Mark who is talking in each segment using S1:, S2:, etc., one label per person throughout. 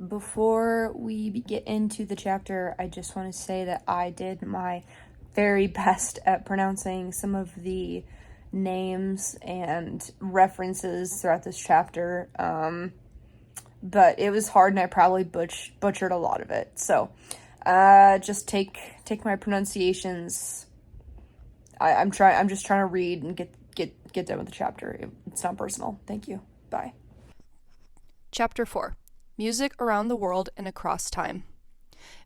S1: Before we get into the chapter, I just want to say that I did my very best at pronouncing some of the names and references throughout this chapter, but it was hard and I probably butchered a lot of it. So just take my pronunciations. I'm just trying to read and get done with the chapter. It's not personal. Thank you. Bye.
S2: Chapter 4. Music Around the World and Across Time.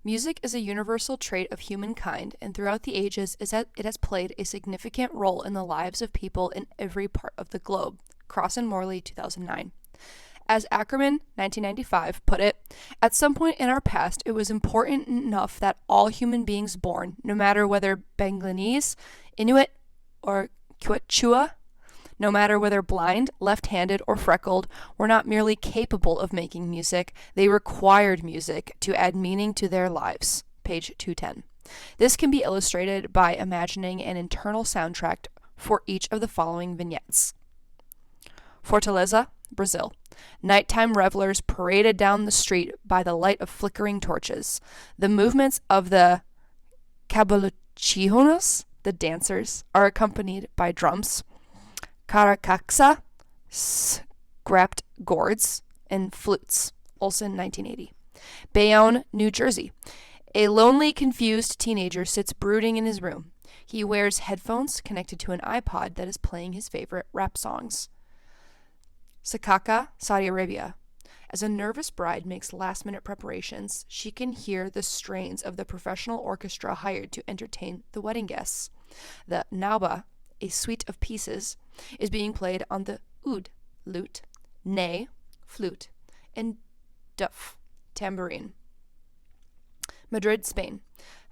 S2: Music is a universal trait of humankind, and throughout the ages it has played a significant role in the lives of people in every part of the globe. Cross and Morley, 2009. As Ackerman, 1995, put it, at some point in our past, it was important enough that all human beings born, no matter whether Bangladesh, Inuit, or Quechua, no matter whether blind, left-handed, or freckled, were not merely capable of making music, they required music to add meaning to their lives. Page 210. This can be illustrated by imagining an internal soundtrack for each of the following vignettes. Fortaleza, Brazil. Nighttime revelers paraded down the street by the light of flickering torches. The movements of the caballechinos, the dancers, are accompanied by drums. Caracaxa, scrapped gourds, and flutes. Olson, 1980. Bayonne, New Jersey. A lonely, confused teenager sits brooding in his room. He wears headphones connected to an iPod that is playing his favorite rap songs. Sakaka, Saudi Arabia. As a nervous bride makes last-minute preparations, she can hear the strains of the professional orchestra hired to entertain the wedding guests. The nauba, a suite of pieces, is being played on the oud, lute, ney, flute, and duf, tambourine. Madrid, Spain.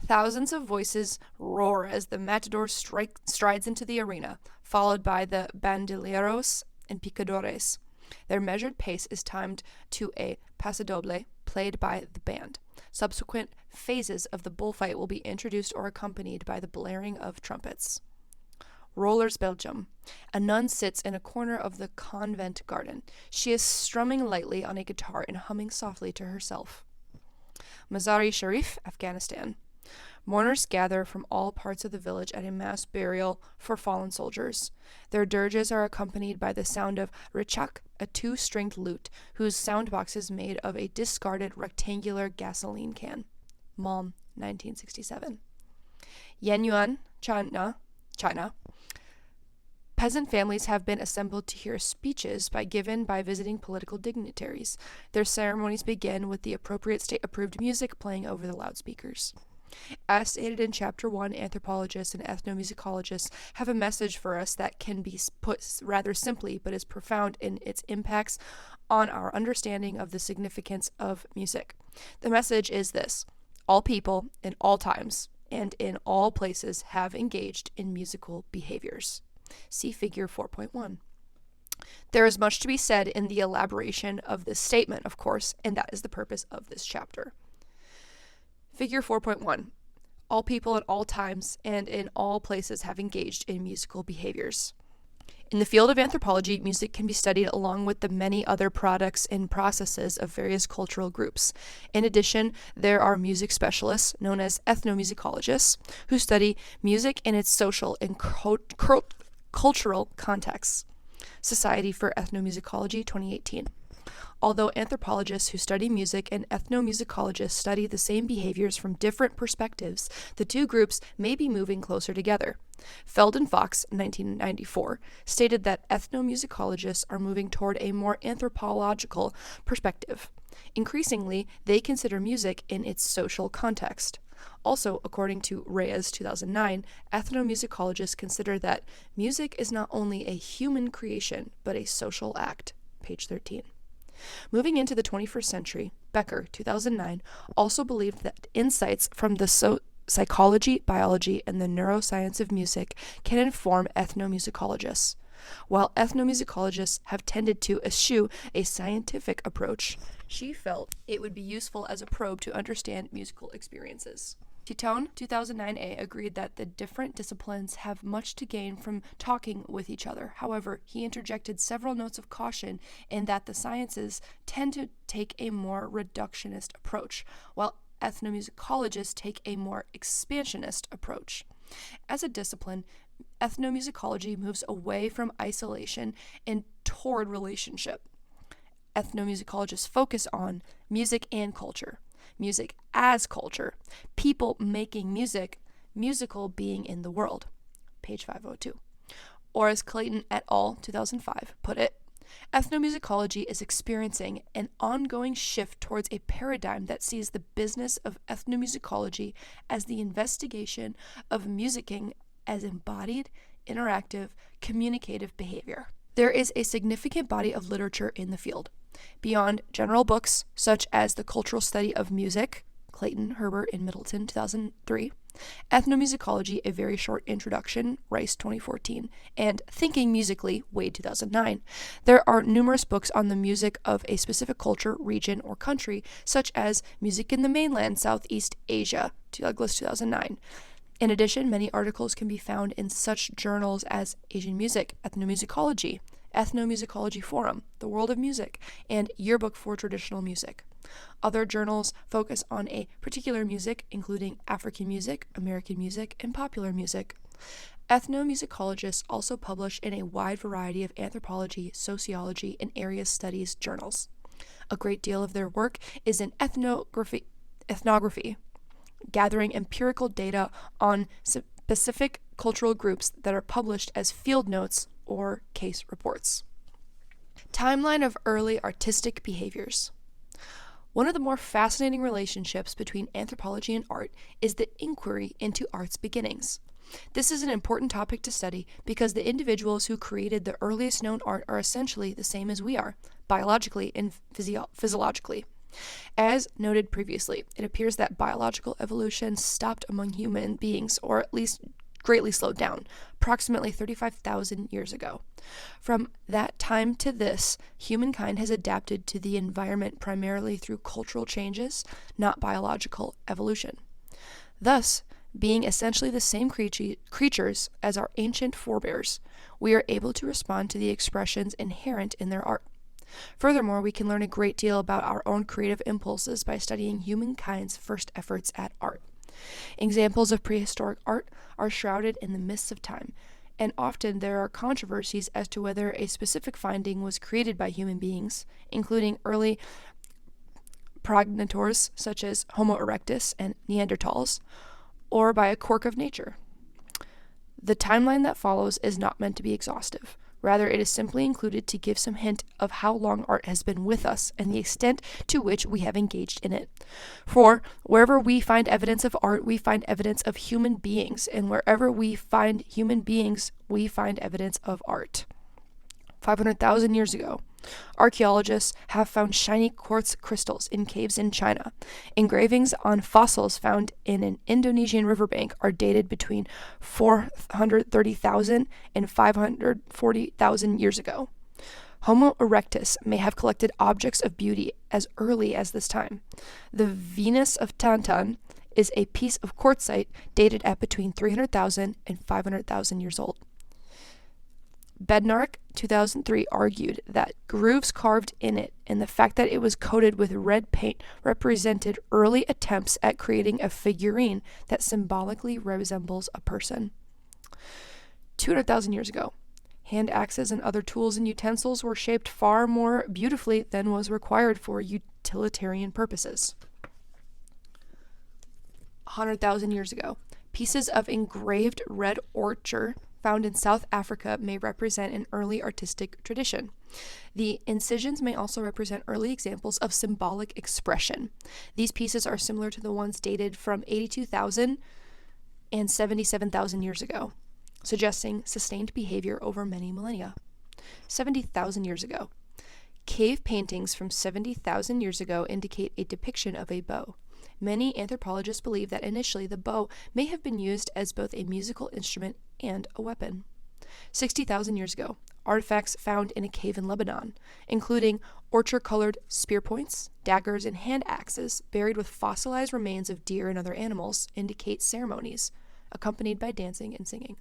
S2: Thousands of voices roar as the matador strides into the arena, followed by the bandilleros and picadores. Their measured pace is timed to a pasodoble played by the band. Subsequent phases of the bullfight will be introduced or accompanied by the blaring of trumpets. Rollers, Belgium. A nun sits in a corner of the convent garden. She is strumming lightly on a guitar and humming softly to herself. Mazar-e Sharif, Afghanistan. Mourners gather from all parts of the village at a mass burial for fallen soldiers. Their dirges are accompanied by the sound of richak, a two-stringed lute whose soundbox is made of a discarded rectangular gasoline can. Malm, 1967. Yenyuan, China. Peasant families have been assembled to hear speeches given by visiting political dignitaries. Their ceremonies begin with the appropriate state-approved music playing over the loudspeakers. As stated in Chapter 1, anthropologists and ethnomusicologists have a message for us that can be put rather simply, but is profound in its impacts on our understanding of the significance of music. The message is this: all people, in all times, and in all places have engaged in musical behaviors. See Figure 4.1. There is much to be said in the elaboration of this statement, of course, and that is the purpose of this chapter. Figure 4.1. All people at all times and in all places have engaged in musical behaviors. In the field of anthropology, music can be studied along with the many other products and processes of various cultural groups. In addition, there are music specialists, known as ethnomusicologists, who study music in its social and cultural contexts. Society for Ethnomusicology, 2018. Although anthropologists who study music and ethnomusicologists study the same behaviors from different perspectives, the two groups may be moving closer together. Feld and Fox, 1994, stated that ethnomusicologists are moving toward a more anthropological perspective. Increasingly, they consider music in its social context. Also, according to Reyes, 2009, ethnomusicologists consider that music is not only a human creation, but a social act. Page 13. Moving into the 21st century, Becker, 2009, also believed that insights from the psychology, biology, and the neuroscience of music can inform ethnomusicologists. While ethnomusicologists have tended to eschew a scientific approach, she felt it would be useful as a probe to understand musical experiences. Titone, 2009a, agreed that the different disciplines have much to gain from talking with each other. However, he interjected several notes of caution in that the sciences tend to take a more reductionist approach, while ethnomusicologists take a more expansionist approach. As a discipline, ethnomusicology moves away from isolation and toward relationship. Ethnomusicologists focus on music and culture, music as culture, people making music, musical being in the world. Page 502. Or as Clayton et al. 2005 put it, ethnomusicology is experiencing an ongoing shift towards a paradigm that sees the business of ethnomusicology as the investigation of musicking as embodied, interactive, communicative behavior. There is a significant body of literature in the field. Beyond general books such as The Cultural Study of Music, Clayton, Herbert, and Middleton, 2003, Ethnomusicology, A Very Short Introduction, Rice, 2014, and Thinking Musically, Wade, 2009. There are numerous books on the music of a specific culture, region, or country, such as Music in the Mainland, Southeast Asia, Douglas, 2009. In addition, many articles can be found in such journals as Asian Music, Ethnomusicology, Ethnomusicology Forum, The World of Music, and Yearbook for Traditional Music. Other journals focus on a particular music, including African music, American music, and popular music. Ethnomusicologists also publish in a wide variety of anthropology, sociology, and area studies journals. A great deal of their work is in ethnography, gathering empirical data on specific cultural groups that are published as field notes or case reports. Timeline of early artistic behaviors. One of the more fascinating relationships between anthropology and art is the inquiry into art's beginnings. This is an important topic to study because the individuals who created the earliest known art are essentially the same as we are, biologically and physiologically. As noted previously, it appears that biological evolution stopped among human beings, or at least greatly slowed down, approximately 35,000 years ago. From that time to this, humankind has adapted to the environment primarily through cultural changes, not biological evolution. Thus, being essentially the same creatures as our ancient forebears, we are able to respond to the expressions inherent in their art. Furthermore, we can learn a great deal about our own creative impulses by studying humankind's first efforts at art. Examples of prehistoric art are shrouded in the mists of time, and often there are controversies as to whether a specific finding was created by human beings, including early progenitors such as Homo erectus and Neanderthals, or by a quirk of nature. The timeline that follows is not meant to be exhaustive. Rather, it is simply included to give some hint of how long art has been with us and the extent to which we have engaged in it. For wherever we find evidence of art, we find evidence of human beings, and wherever we find human beings, we find evidence of art. 500,000 years ago, archaeologists have found shiny quartz crystals in caves in China. Engravings on fossils found in an Indonesian riverbank are dated between 430,000 and 540,000 years ago. Homo erectus may have collected objects of beauty as early as this time. The Venus of Tantan is a piece of quartzite dated at between 300,000 and 500,000 years old. Bednark, 2003, argued that grooves carved in it and the fact that it was coated with red paint represented early attempts at creating a figurine that symbolically resembles a person. 200,000 years ago, hand axes and other tools and utensils were shaped far more beautifully than was required for utilitarian purposes. 100,000 years ago, pieces of engraved red ochre found in South Africa may represent an early artistic tradition. The incisions may also represent early examples of symbolic expression. These pieces are similar to the ones dated from 82,000 and 77,000 years ago, suggesting sustained behavior over many millennia. 70,000 years ago. Cave paintings from 70,000 years ago indicate a depiction of a bow. Many anthropologists believe that initially the bow may have been used as both a musical instrument and a weapon. 60,000 years ago, artifacts found in a cave in Lebanon, including orchard-colored spear points, daggers, and hand axes buried with fossilized remains of deer and other animals, indicate ceremonies, accompanied by dancing and singing.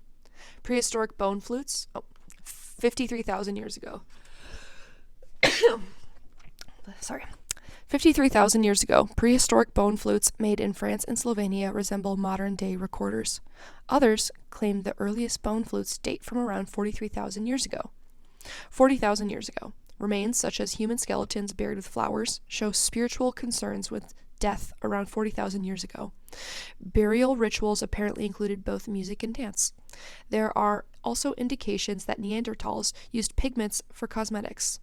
S2: Prehistoric bone flutes, 53,000 years ago. Sorry. 53,000 years ago, prehistoric bone flutes made in France and Slovenia resemble modern-day recorders. Others claim the earliest bone flutes date from around 43,000 years ago. 40,000 years ago, remains such as human skeletons buried with flowers show spiritual concerns with death around 40,000 years ago. Burial rituals apparently included both music and dance. There are also indications that Neanderthals used pigments for cosmetics.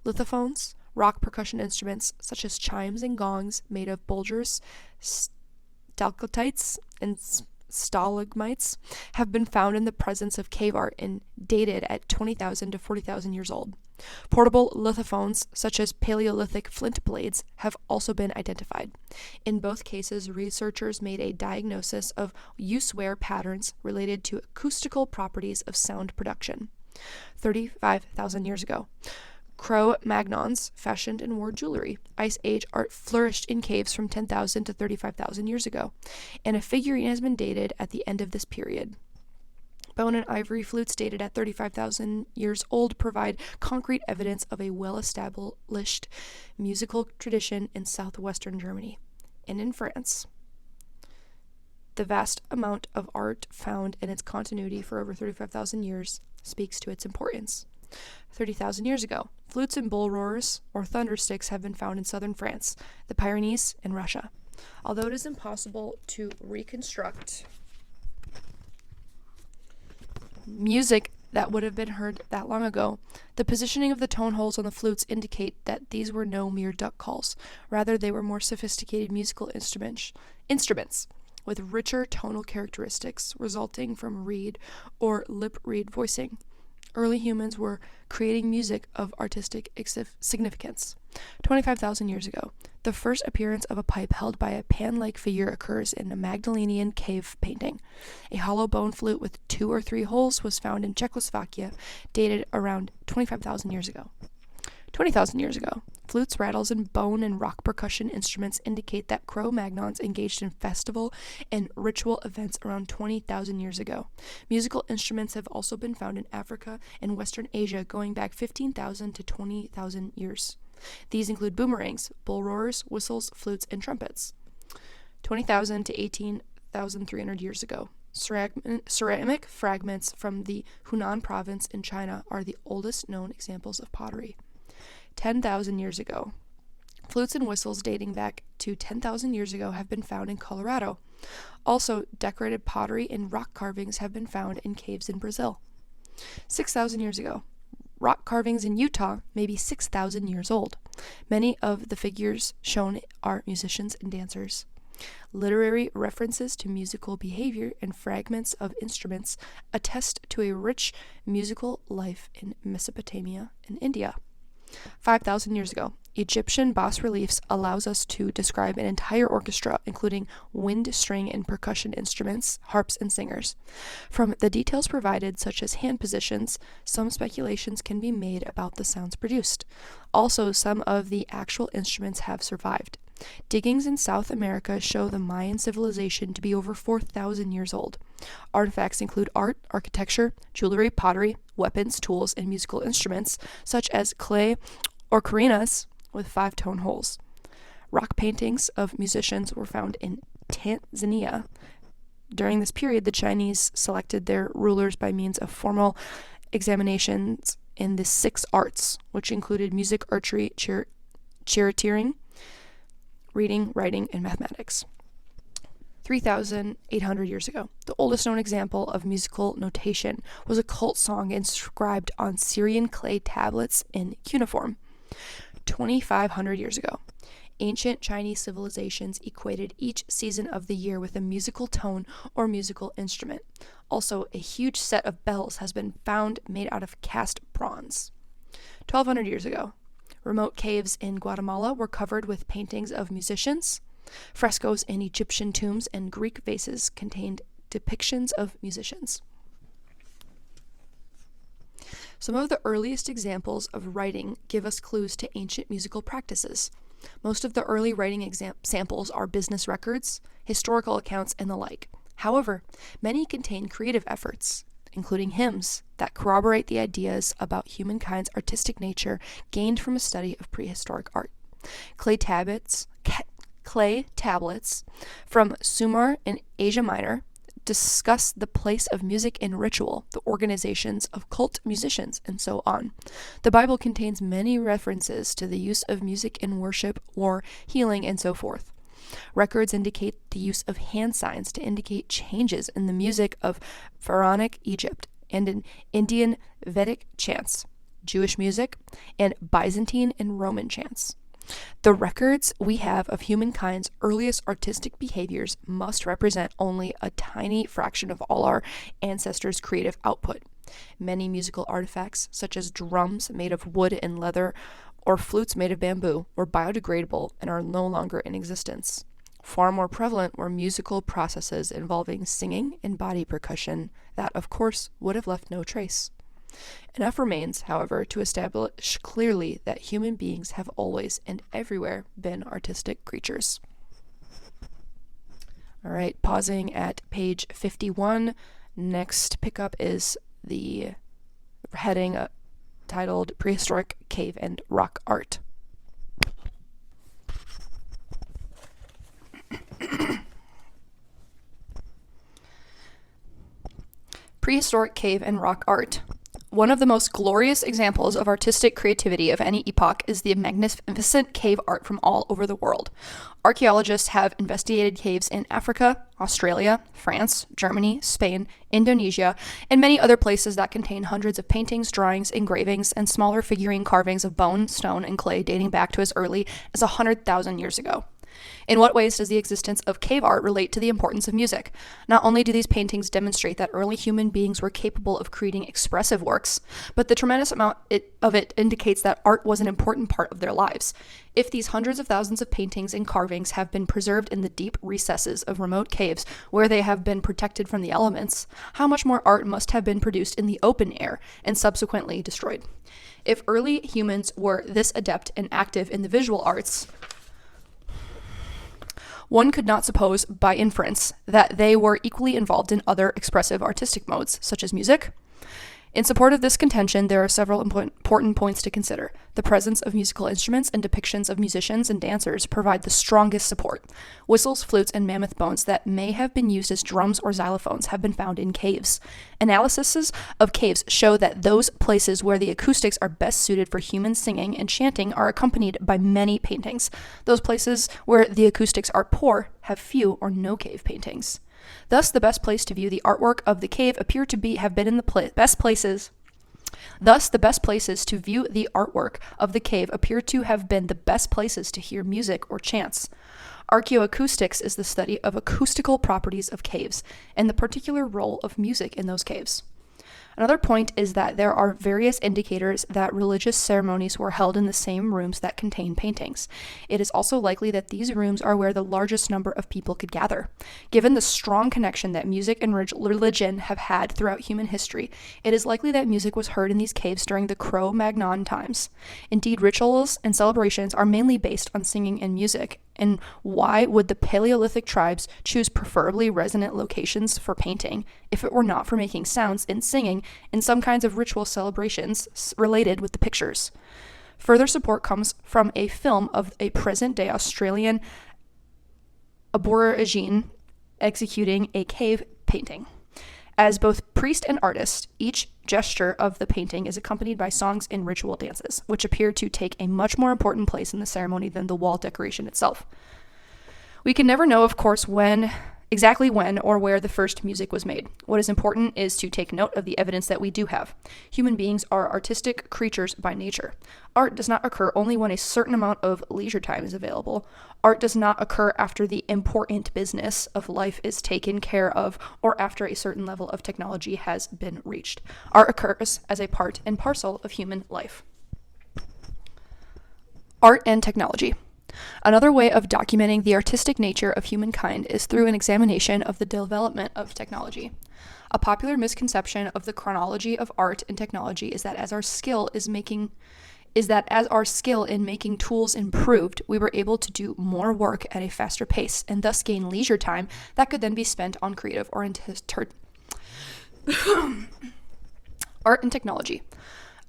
S2: Lithophones, rock percussion instruments such as chimes and gongs made of boulders, stalactites, and stalagmites have been found in the presence of cave art and dated at 20,000 to 40,000 years old. Portable lithophones, such as Paleolithic flint blades, have also been identified. In both cases, researchers made a diagnosis of use-wear patterns related to acoustical properties of sound production. 35,000 years ago, Cro-Magnons fashioned and wore jewelry. Ice Age art flourished in caves from 10,000 to 35,000 years ago, and a figurine has been dated at the end of this period. Bone and ivory flutes dated at 35,000 years old provide concrete evidence of a well-established musical tradition in southwestern Germany and in France. The vast amount of art found and its continuity for over 35,000 years speaks to its importance. 30,000 years ago, flutes and bull roars, or thundersticks, have been found in southern France, the Pyrenees, and Russia. Although it is impossible to reconstruct music that would have been heard that long ago, the positioning of the tone holes on the flutes indicate that these were no mere duck calls. Rather, they were more sophisticated musical instruments with richer tonal characteristics resulting from reed or lip reed voicing. Early humans were creating music of artistic significance. 25,000 years ago, the first appearance of a pipe held by a pan-like figure occurs in a Magdalenian cave painting. A hollow bone flute with 2 or 3 holes was found in Czechoslovakia, dated around 25,000 years ago. 20,000 years ago, flutes, rattles, and bone and rock percussion instruments indicate that Cro-Magnons engaged in festival and ritual events around 20,000 years ago. Musical instruments have also been found in Africa and Western Asia going back 15,000 to 20,000 years. These include boomerangs, bull roars, whistles, flutes, and trumpets. 20,000 to 18,300 years ago. Ceramic fragments from the Hunan province in China are the oldest known examples of pottery. 10,000 years ago. Flutes and whistles dating back to 10,000 years ago have been found in Colorado. Also, decorated pottery and rock carvings have been found in caves in Brazil. 6,000 years ago. Rock carvings in Utah may be 6,000 years old. Many of the figures shown are musicians and dancers. Literary references to musical behavior and fragments of instruments attest to a rich musical life in Mesopotamia and India. 5,000 years ago, Egyptian bas-reliefs allows us to describe an entire orchestra, including wind, string, and percussion instruments, harps, and singers. From the details provided, such as hand positions, some speculations can be made about the sounds produced. Also, some of the actual instruments have survived. Diggings in South America show the Mayan civilization to be over 4,000 years old. Artifacts include art, architecture, jewelry, pottery, weapons, tools, and musical instruments, such as clay or carinas with 5-tone holes. Rock paintings of musicians were found in Tanzania. During this period, the Chinese selected their rulers by means of formal examinations in the 6 arts, which included music, archery, charioteering, reading, writing, and mathematics. 3,800 years ago, the oldest known example of musical notation was a cult song inscribed on Syrian clay tablets in cuneiform. 2,500 years ago, ancient Chinese civilizations equated each season of the year with a musical tone or musical instrument. Also, a huge set of bells has been found made out of cast bronze. 1,200 years ago, remote caves in Guatemala were covered with paintings of musicians. Frescoes in Egyptian tombs and Greek vases contained depictions of musicians. Some of the earliest examples of writing give us clues to ancient musical practices. Most of the early writing samples are business records, historical accounts, and the like. However, many contain creative efforts, including hymns, that corroborate the ideas about humankind's artistic nature gained from a study of prehistoric art. Clay tablets from Sumer in Asia Minor discuss the place of music in ritual, the organizations of cult musicians, and so on. The Bible contains many references to the use of music in worship, war, healing, and so forth. Records indicate the use of hand signs to indicate changes in the music of Pharaonic Egypt and in Indian Vedic chants, Jewish music, and Byzantine and Roman chants. The records we have of humankind's earliest artistic behaviors must represent only a tiny fraction of all our ancestors' creative output. Many musical artifacts, such as drums made of wood and leather or flutes made of bamboo, were biodegradable and are no longer in existence. Far more prevalent were musical processes involving singing and body percussion that, of course, would have left no trace. Enough remains, however, to establish clearly that human beings have always and everywhere been artistic creatures. All right, pausing at page 51. Next pickup is the heading titled Prehistoric Cave and Rock Art. Prehistoric cave and rock art. One of the most glorious examples of artistic creativity of any epoch is the magnificent cave art from all over the world. Archaeologists have investigated caves in Africa, Australia, France, Germany, Spain, Indonesia, and many other places that contain hundreds of paintings, drawings, engravings, and smaller figurine carvings of bone, stone, and clay dating back to as early as 100,000 years ago. In what ways does the existence of cave art relate to the importance of music? Not only do these paintings demonstrate that early human beings were capable of creating expressive works, but the tremendous amount of it indicates that art was an important part of their lives. If these hundreds of thousands of paintings and carvings have been preserved in the deep recesses of remote caves where they have been protected from the elements, how much more art must have been produced in the open air and subsequently destroyed? If early humans were this adept and active in the visual arts, one could not suppose, by inference, that they were equally involved in other expressive artistic modes, such as music. In support of this contention, there are several important points to consider. The presence of musical instruments and depictions of musicians and dancers provide the strongest support. Whistles, flutes, and mammoth bones that may have been used as drums or xylophones have been found in caves. Analyses of caves show that those places where the acoustics are best suited for human singing and chanting are accompanied by many paintings. Those places where the acoustics are poor have few or no cave paintings. Thus, the best place to view the artwork of the cave appear to have been in the best places. Thus, the best places to view the artwork of the cave appear to have been the best places to hear music or chants. Archaeoacoustics is the study of acoustical properties of caves and the particular role of music in those caves. Another point is that there are various indicators that religious ceremonies were held in the same rooms that contain paintings. It is also likely that these rooms are where the largest number of people could gather. Given the strong connection that music and religion have had throughout human history, it is likely that music was heard in these caves during the Cro-Magnon times. Indeed, rituals and celebrations are mainly based on singing and music. And why would the Paleolithic tribes choose preferably resonant locations for painting if it were not for making sounds and singing in some kinds of ritual celebrations related with the pictures? Further support comes from a film of a present-day Australian Aborigine executing a cave painting. As both priest and artist, each gesture of the painting is accompanied by songs and ritual dances, which appear to take a much more important place in the ceremony than the wall decoration itself. We can never know, of course, exactly when or where the first music was made. What is important is to take note of the evidence that we do have. Human beings are artistic creatures by nature. Art does not occur only when a certain amount of leisure time is available. Art does not occur after the important business of life is taken care of or after a certain level of technology has been reached. Art occurs as a part and parcel of human life. Art and technology. Another way of documenting the artistic nature of humankind is through an examination of the development of technology. A popular misconception of the chronology of art and technology is that as our skill in making tools improved, we were able to do more work at a faster pace and thus gain leisure time that could then be spent on creative or art and technology.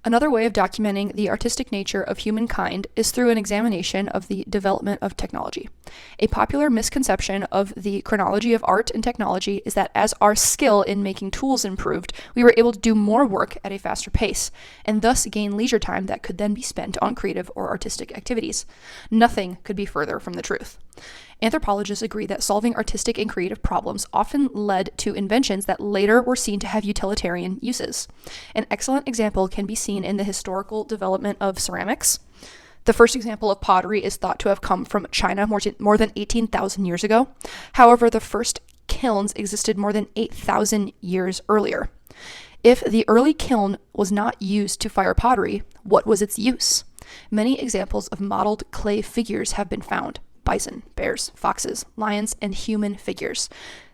S2: Another way of documenting the artistic nature of humankind is through an examination of the development of technology. A popular misconception of the chronology of art and technology is that as our skill in making tools improved, we were able to do more work at a faster pace, and thus gain leisure time that could then be spent on creative or artistic activities. Nothing could be further from the truth. Anthropologists agree that solving artistic and creative problems often led to inventions that later were seen to have utilitarian uses. An excellent example can be seen in the historical development of ceramics. The first example of pottery is thought to have come from China more than 18,000 years ago. However, the first kilns existed more than 8,000 years earlier. If the early kiln was not used to fire pottery, what was its use? Many examples of modeled clay figures have been found. Bison, bears, foxes, lions, and human figures.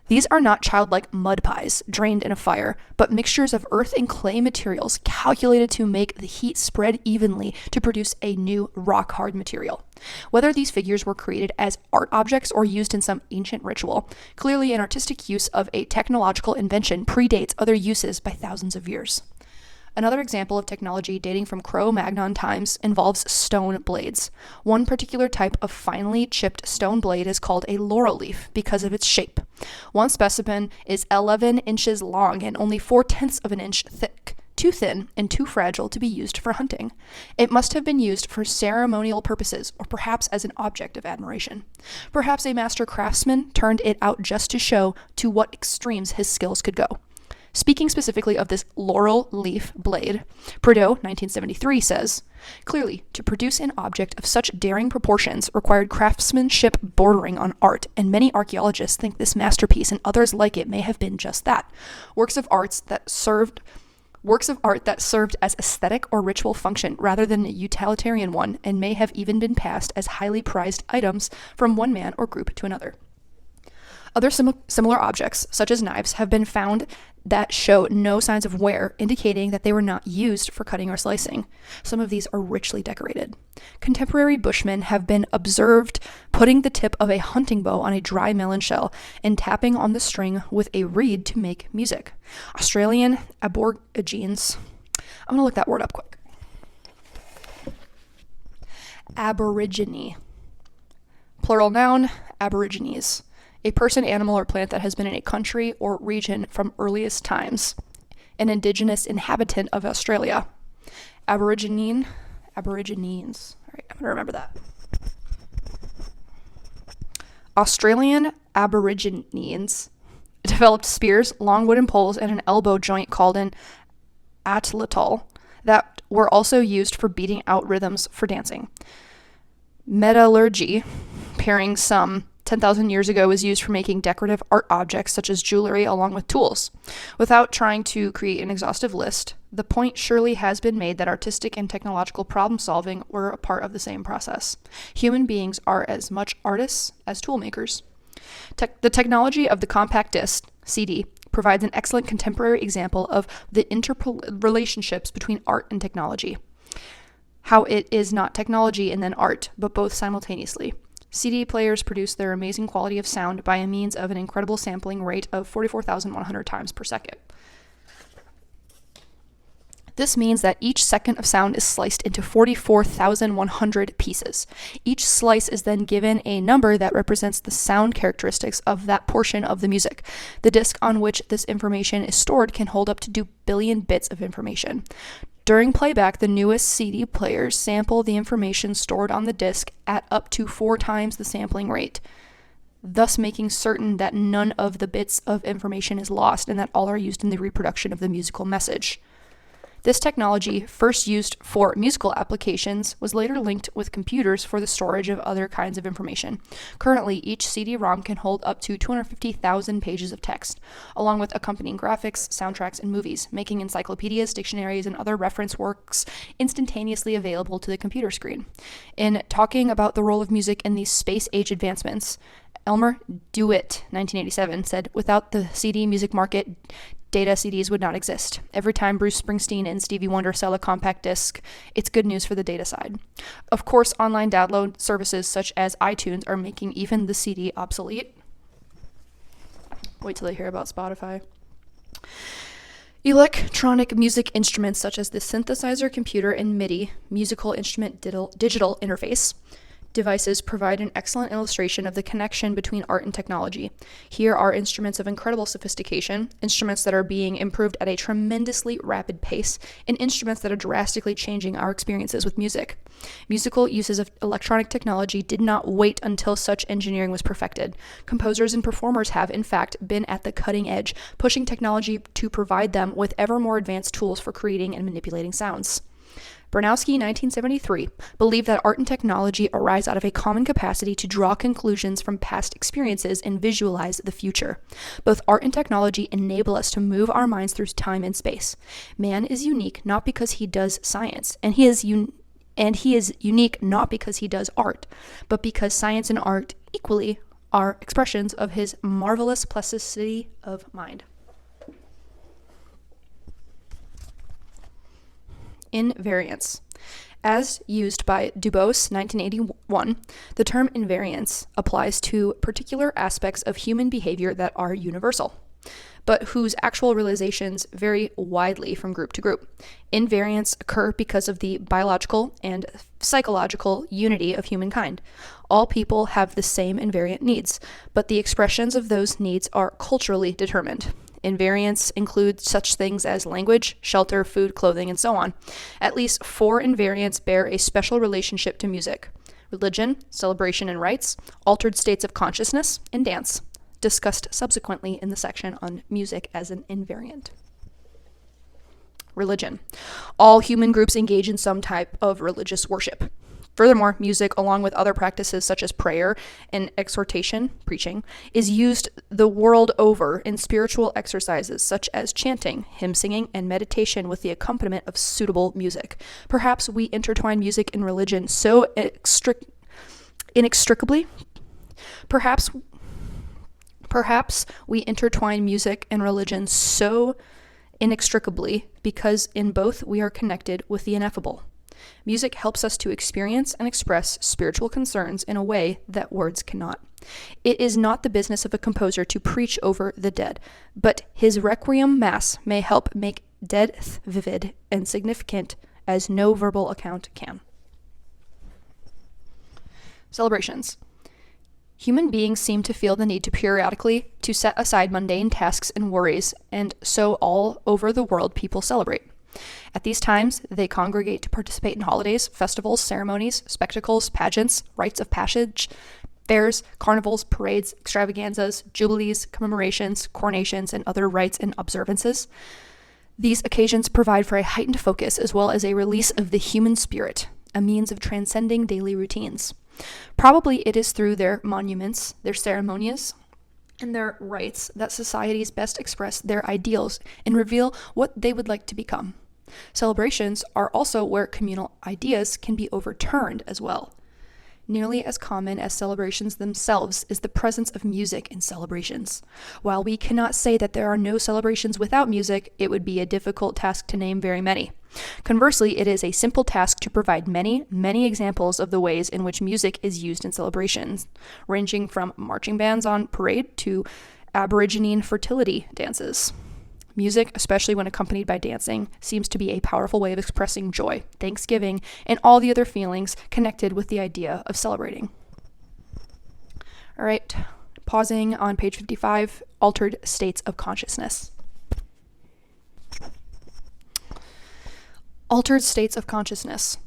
S2: These are not childlike mud pies drained in a fire, but mixtures of earth and clay materials calculated to make the heat spread evenly to produce a new rock-hard material. Whether these figures were created as art objects or used in some ancient ritual, clearly an artistic use of a technological invention predates other uses by thousands of years. Another example of technology dating from Cro-Magnon times involves stone blades. One particular type of finely chipped stone blade is called a laurel leaf because of its shape. One specimen is 11 inches long and only 4/10 of an inch thick, too thin and too fragile to be used for hunting. It must have been used for ceremonial purposes or perhaps as an object of admiration. Perhaps a master craftsman turned it out just to show to what extremes his skills could go. Speaking specifically of this laurel leaf blade, Prideaux, 1973, says, "Clearly, to produce an object of such daring proportions required craftsmanship bordering on art, and many archaeologists think this masterpiece and others like it may have been just that. Works of art that served as aesthetic or ritual function rather than a utilitarian one, and may have even been passed as highly prized items from one man or group to another." Other similar objects, such as knives, have been found that show no signs of wear, indicating that they were not used for cutting or slicing. Some of these are richly decorated. Contemporary bushmen have been observed putting the tip of a hunting bow on a dry melon shell and tapping on the string with a reed to make music. Australian aborigines. I'm going to look that word up quick. Aborigine. Plural noun, aborigines. A person, animal, or plant that has been in a country or region from earliest times. An indigenous inhabitant of Australia. Aborigines. All right, I'm going to remember that. Australian Aborigines developed spears, long wooden poles, and an elbow joint called an atlatl that were also used for beating out rhythms for dancing. Metallurgy, pairing some 10,000 years ago, was used for making decorative art objects such as jewelry along with tools. Without trying to create an exhaustive list, the point surely has been made that artistic and technological problem solving were a part of the same process. Human beings are as much artists as tool makers. The technology of the compact disc, CD, provides an excellent contemporary example of the interrelationships between art and technology. How it is not technology and then art, but both simultaneously. CD players produce their amazing quality of sound by a means of an incredible sampling rate of 44,100 times per second. This means that each second of sound is sliced into 44,100 pieces. Each slice is then given a number that represents the sound characteristics of that portion of the music. The disk on which this information is stored can hold up to 2 billion bits of information. During playback, the newest CD players sample the information stored on the disc at up to 4 times the sampling rate, thus making certain that none of the bits of information is lost and that all are used in the reproduction of the musical message. This technology, first used for musical applications, was later linked with computers for the storage of other kinds of information. Currently, each CD-ROM can hold up to 250,000 pages of text, along with accompanying graphics, soundtracks, and movies, making encyclopedias, dictionaries, and other reference works instantaneously available to the computer screen. In talking about the role of music in these space-age advancements, Elmer Dewitt, 1987, said, "Without the CD music market, data CDs would not exist. Every time Bruce Springsteen and Stevie Wonder sell a compact disc, it's good news for the data side." Of course, online download services such as iTunes are making even the CD obsolete. Wait till they hear about Spotify. Electronic music instruments such as the synthesizer, computer, and MIDI, musical instrument digital interface devices provide an excellent illustration of the connection between art and technology. Here are instruments of incredible sophistication, instruments that are being improved at a tremendously rapid pace, and instruments that are drastically changing our experiences with music. Musical uses of electronic technology did not wait until such engineering was perfected. Composers and performers have, in fact, been at the cutting edge, pushing technology to provide them with ever more advanced tools for creating and manipulating sounds. Bronowski, 1973, believed that art and technology arise out of a common capacity to draw conclusions from past experiences and visualize the future. Both art and technology enable us to move our minds through time and space. Man is unique not because he does science, and he is unique not because he does art, but because science and art equally are expressions of his marvelous plasticity of mind. Invariance. As used by Dubose, 1981, the term invariance applies to particular aspects of human behavior that are universal, but whose actual realizations vary widely from group to group. Invariants occur because of the biological and psychological unity of humankind. All people have the same invariant needs, but the expressions of those needs are culturally determined. Invariants include such things as language, shelter, food, clothing, and so on. At least 4 invariants bear a special relationship to music: religion, celebration and rites, altered states of consciousness, and dance, discussed subsequently in the section on music as an invariant. Religion. All human groups engage in some type of religious worship. Furthermore, music, along with other practices such as prayer and exhortation, preaching, is used the world over in spiritual exercises such as chanting, hymn singing, and meditation with the accompaniment of suitable music. Perhaps we intertwine music and religion so inextricably. Perhaps we intertwine music and religion so inextricably because in both we are connected with the ineffable. Music helps us to experience and express spiritual concerns in a way that words cannot. It is not the business of a composer to preach over the dead, but his requiem mass may help make death vivid and significant as no verbal account can. Celebrations. Human beings seem to feel the need to periodically to set aside mundane tasks and worries, and so all over the world people celebrate. At these times, they congregate to participate in holidays, festivals, ceremonies, spectacles, pageants, rites of passage, fairs, carnivals, parades, extravaganzas, jubilees, commemorations, coronations, and other rites and observances. These occasions provide for a heightened focus as well as a release of the human spirit, a means of transcending daily routines. Probably it is through their monuments, their ceremonies, and their rites that societies best express their ideals and reveal what they would like to become. Celebrations are also where communal ideas can be overturned as well. Nearly as common as celebrations themselves is the presence of music in celebrations. While we cannot say that there are no celebrations without music, it would be a difficult task to name very many. Conversely, it is a simple task to provide many, many examples of the ways in which music is used in celebrations, ranging from marching bands on parade to Aborigine fertility dances. Music, especially when accompanied by dancing, seems to be a powerful way of expressing joy, thanksgiving, and all the other feelings connected with the idea of celebrating. All right, pausing on page 55, altered states of consciousness. Altered states of consciousness.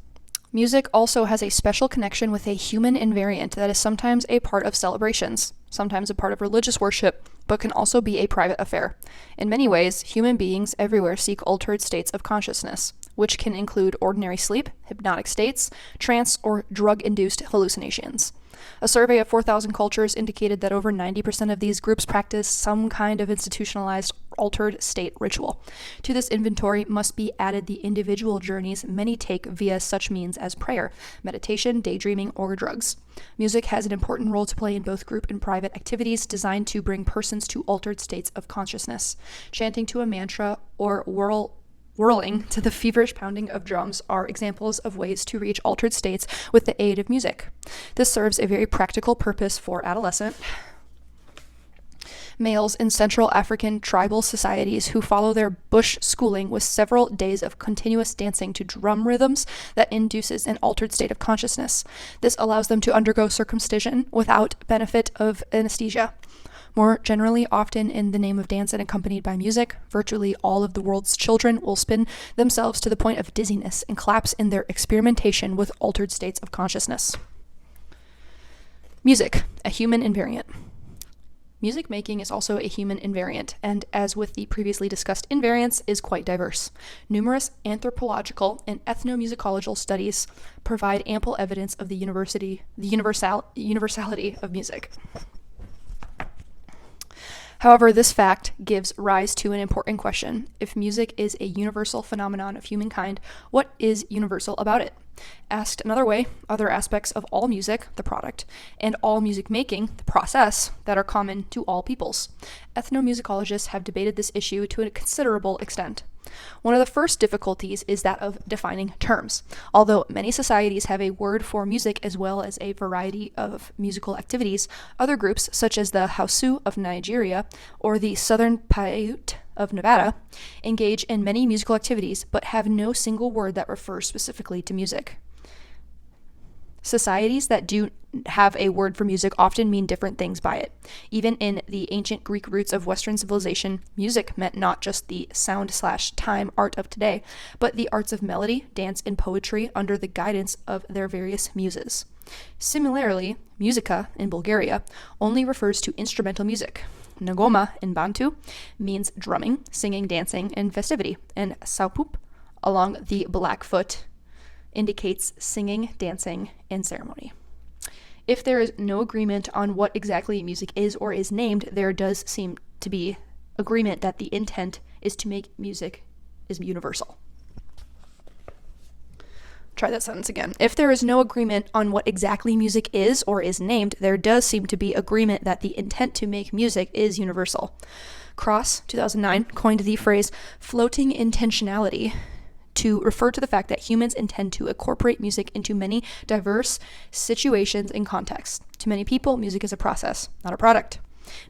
S2: Music also has a special connection with a human invariant that is sometimes a part of celebrations, sometimes a part of religious worship, but can also be a private affair. In many ways, human beings everywhere seek altered states of consciousness, which can include ordinary sleep, hypnotic states, trance, or drug-induced hallucinations. A survey of 4,000 cultures indicated that over 90% of these groups practice some kind of institutionalized altered state ritual. To this inventory must be added the individual journeys many take via such means as prayer, meditation, daydreaming, or drugs. Music has an important role to play in both group and private activities designed to bring persons to altered states of consciousness. Chanting to a mantra or whirling to the feverish pounding of drums are examples of ways to reach altered states with the aid of music. This serves a very practical purpose for adolescent males in Central African tribal societies who follow their bush schooling with several days of continuous dancing to drum rhythms that induces an altered state of consciousness. This allows them to undergo circumcision without benefit of anesthesia. More generally, often in the name of dance and accompanied by music, virtually all of the world's children will spin themselves to the point of dizziness and collapse in their experimentation with altered states of consciousness. Music, a human invariant. Music making is also a human invariant, and as with the previously discussed invariants, is quite diverse. Numerous anthropological and ethnomusicological studies provide ample evidence of the universality of music. However, this fact gives rise to an important question. If music is a universal phenomenon of humankind, what is universal about it? Asked another way, other aspects of all music, the product, and all music making, the process, that are common to all peoples. Ethnomusicologists have debated this issue to a considerable extent. One of the first difficulties is that of defining terms. Although many societies have a word for music as well as a variety of musical activities, other groups, such as the Hausa of Nigeria or the Southern Paiute of Nevada, engage in many musical activities but have no single word that refers specifically to music. Societies that do have a word for music often mean different things by it. Even in the ancient Greek roots of Western civilization, music meant not just the sound/time art of today, but the arts of melody, dance, and poetry under the guidance of their various muses. Similarly, musica in Bulgaria only refers to instrumental music. Ngoma in Bantu means drumming, singing, dancing, and festivity, and Saupup along the Blackfoot indicates singing, dancing, and ceremony. If there is no agreement on what exactly music is or is named, there does seem to be agreement that the intent is to make music is universal. Try that sentence again. If there is no agreement on what exactly music is or is named, there does seem to be agreement that the intent to make music is universal. Cross, 2009, coined the phrase floating intentionality to refer to the fact that humans intend to incorporate music into many diverse situations and contexts. To many people, music is a process, not a product.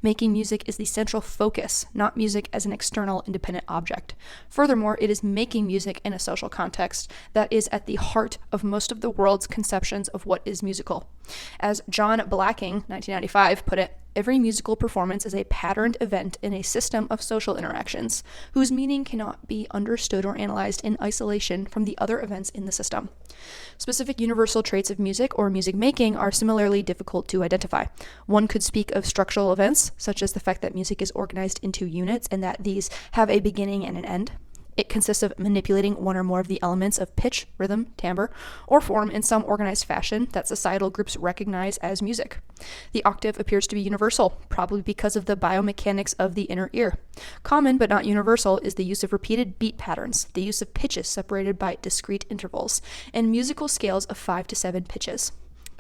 S2: Making music is the central focus, not music as an external independent object. Furthermore, it is making music in a social context that is at the heart of most of the world's conceptions of what is musical. As John Blacking, 1995, put it, every musical performance is a patterned event in a system of social interactions, whose meaning cannot be understood or analyzed in isolation from the other events in the system. Specific universal traits of music or music making are similarly difficult to identify. One could speak of structural events, such as the fact that music is organized into units and that these have a beginning and an end. It consists of manipulating one or more of the elements of pitch, rhythm, timbre, or form in some organized fashion that societal groups recognize as music. The octave appears to be universal, probably because of the biomechanics of the inner ear. Common but not universal is the use of repeated beat patterns, the use of pitches separated by discrete intervals, and musical scales of 5 to 7 pitches.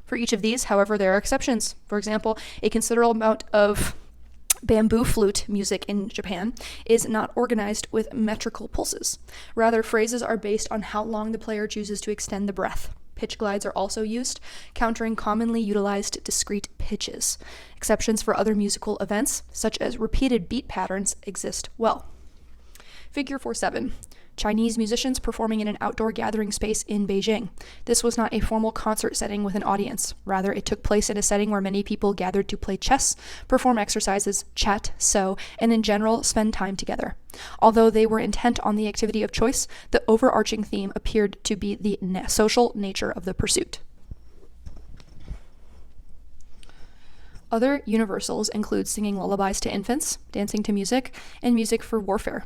S2: For each of these, however, there are exceptions. For example, a considerable amount of bamboo flute music in Japan is not organized with metrical pulses. Rather, phrases are based on how long the player chooses to extend the breath. Pitch glides are also used, countering commonly utilized discrete pitches. Exceptions for other musical events, such as repeated beat patterns, exist well. Figure 4.7. Chinese musicians performing in an outdoor gathering space in Beijing. This was not a formal concert setting with an audience. Rather, it took place in a setting where many people gathered to play chess, perform exercises, chat, sew, and in general spend time together. Although they were intent on the activity of choice, the overarching theme appeared to be the social nature of the pursuit. Other universals include singing lullabies to infants, dancing to music, and music for warfare.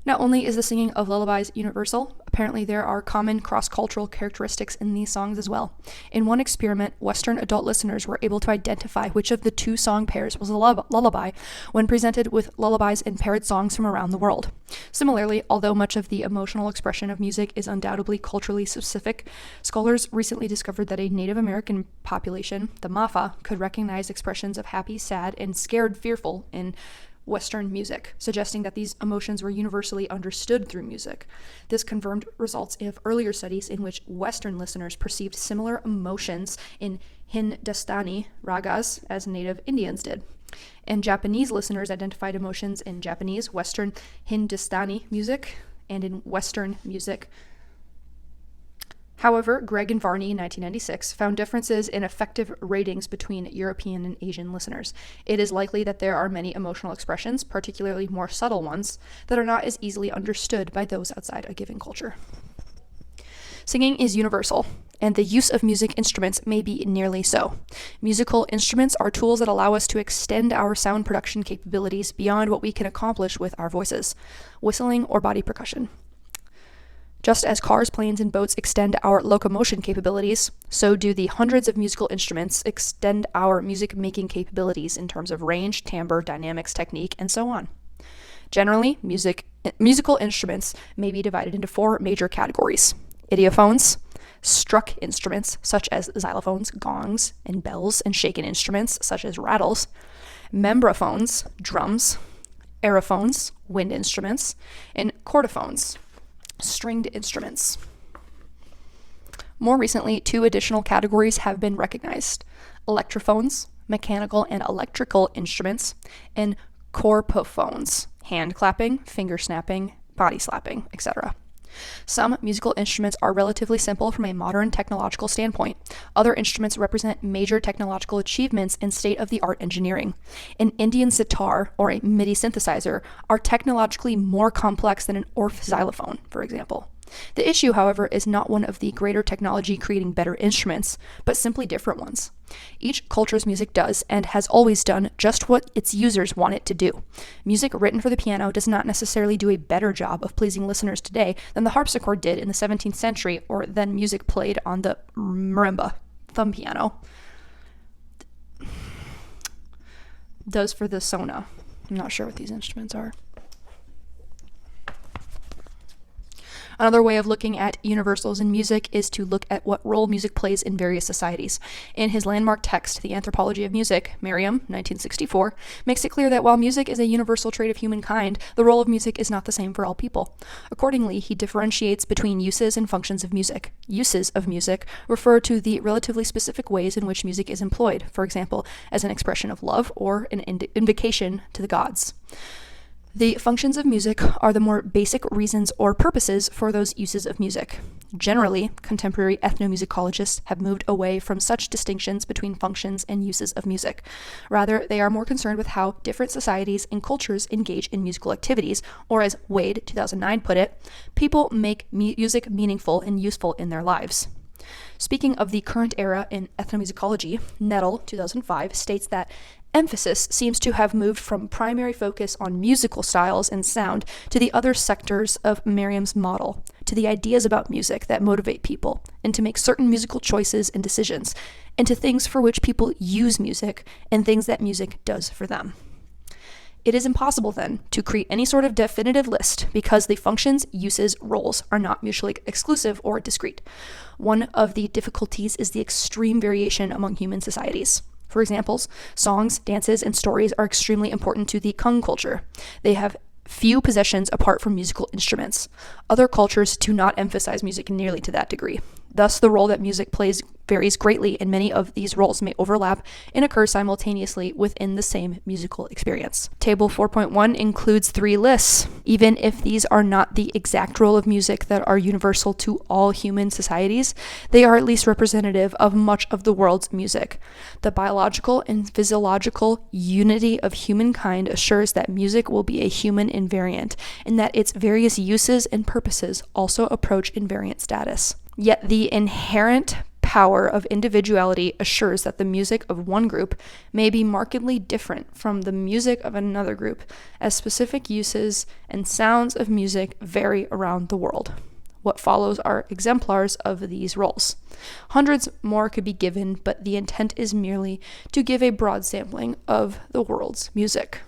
S2: Not only is the singing of lullabies universal, apparently there are common cross-cultural characteristics in these songs as well. In one experiment, Western adult listeners were able to identify which of the two song pairs was a lullaby when presented with lullabies and paired songs from around the world. Similarly, although much of the emotional expression of music is undoubtedly culturally specific, scholars recently discovered that a Native American population, the Mafa, could recognize expressions of happy, sad, and scared, fearful in Western music, suggesting that these emotions were universally understood through music. This confirmed results of earlier studies in which Western listeners perceived similar emotions in Hindustani ragas as Native Indians did. And Japanese listeners identified emotions in Japanese, Western Hindustani music, and in Western music. However, Gregg and Varney in 1996 found differences in effective ratings between European and Asian listeners. It is likely that there are many emotional expressions, particularly more subtle ones, that are not as easily understood by those outside a given culture. Singing is universal, and the use of music instruments may be nearly so. Musical instruments are tools that allow us to extend our sound production capabilities beyond what we can accomplish with our voices, whistling or body percussion. Just as cars, planes, and boats extend our locomotion capabilities, so do the hundreds of musical instruments extend our music-making capabilities in terms of range, timbre, dynamics, technique, and so on. Generally, musical instruments may be divided into four major categories: idiophones, struck instruments such as xylophones, gongs, and bells, and shaken instruments such as rattles, membrophones, drums, aerophones, wind instruments, and chordophones, stringed instruments. More recently, two additional categories have been recognized: electrophones, mechanical and electrical instruments, and corpophones, hand clapping, finger snapping, body slapping, etc. Some musical instruments are relatively simple from a modern technological standpoint. Other instruments represent major technological achievements in state-of-the-art engineering. An Indian sitar or a MIDI synthesizer are technologically more complex than an Orff xylophone, for example. The issue, however, is not one of the greater technology creating better instruments, but simply different ones. Each culture's music does, and has always done, just what its users want it to do. Music written for the piano does not necessarily do a better job of pleasing listeners today than the harpsichord did in the 17th century, or than music played on the marimba, thumb piano, does for the sona. I'm not sure what these instruments are. Another way of looking at universals in music is to look at what role music plays in various societies. In his landmark text, The Anthropology of Music, Merriam, 1964, makes it clear that while music is a universal trait of humankind, the role of music is not the same for all people. Accordingly, he differentiates between uses and functions of music. Uses of music refer to the relatively specific ways in which music is employed, for example, as an expression of love or an invocation to the gods. The functions of music are the more basic reasons or purposes for those uses of music. Generally, contemporary ethnomusicologists have moved away from such distinctions between functions and uses of music. Rather, they are more concerned with how different societies and cultures engage in musical activities, or as Wade, 2009, put it, people make music meaningful and useful in their lives. Speaking of the current era in ethnomusicology, Nettle, 2005, states that emphasis seems to have moved from primary focus on musical styles and sound to the other sectors of Merriam's model, to the ideas about music that motivate people, and to make certain musical choices and decisions, and to things for which people use music and things that music does for them. It is impossible, then, to create any sort of definitive list because the functions, uses, roles are not mutually exclusive or discrete. One of the difficulties is the extreme variation among human societies. For examples, songs, dances, and stories are extremely important to the Kung culture. They have few possessions apart from musical instruments. Other cultures do not emphasize music nearly to that degree. Thus, the role that music plays varies greatly, and many of these roles may overlap and occur simultaneously within the same musical experience. Table 4.1 includes 3 lists. Even if these are not the exact role of music that are universal to all human societies, they are at least representative of much of the world's music. The biological and physiological unity of humankind assures that music will be a human invariant, and that its various uses and purposes also approach invariant status. Yet the inherent power of individuality assures that the music of one group may be markedly different from the music of another group, as specific uses and sounds of music vary around the world. What follows are exemplars of these roles. Hundreds more could be given, but the intent is merely to give a broad sampling of the world's music.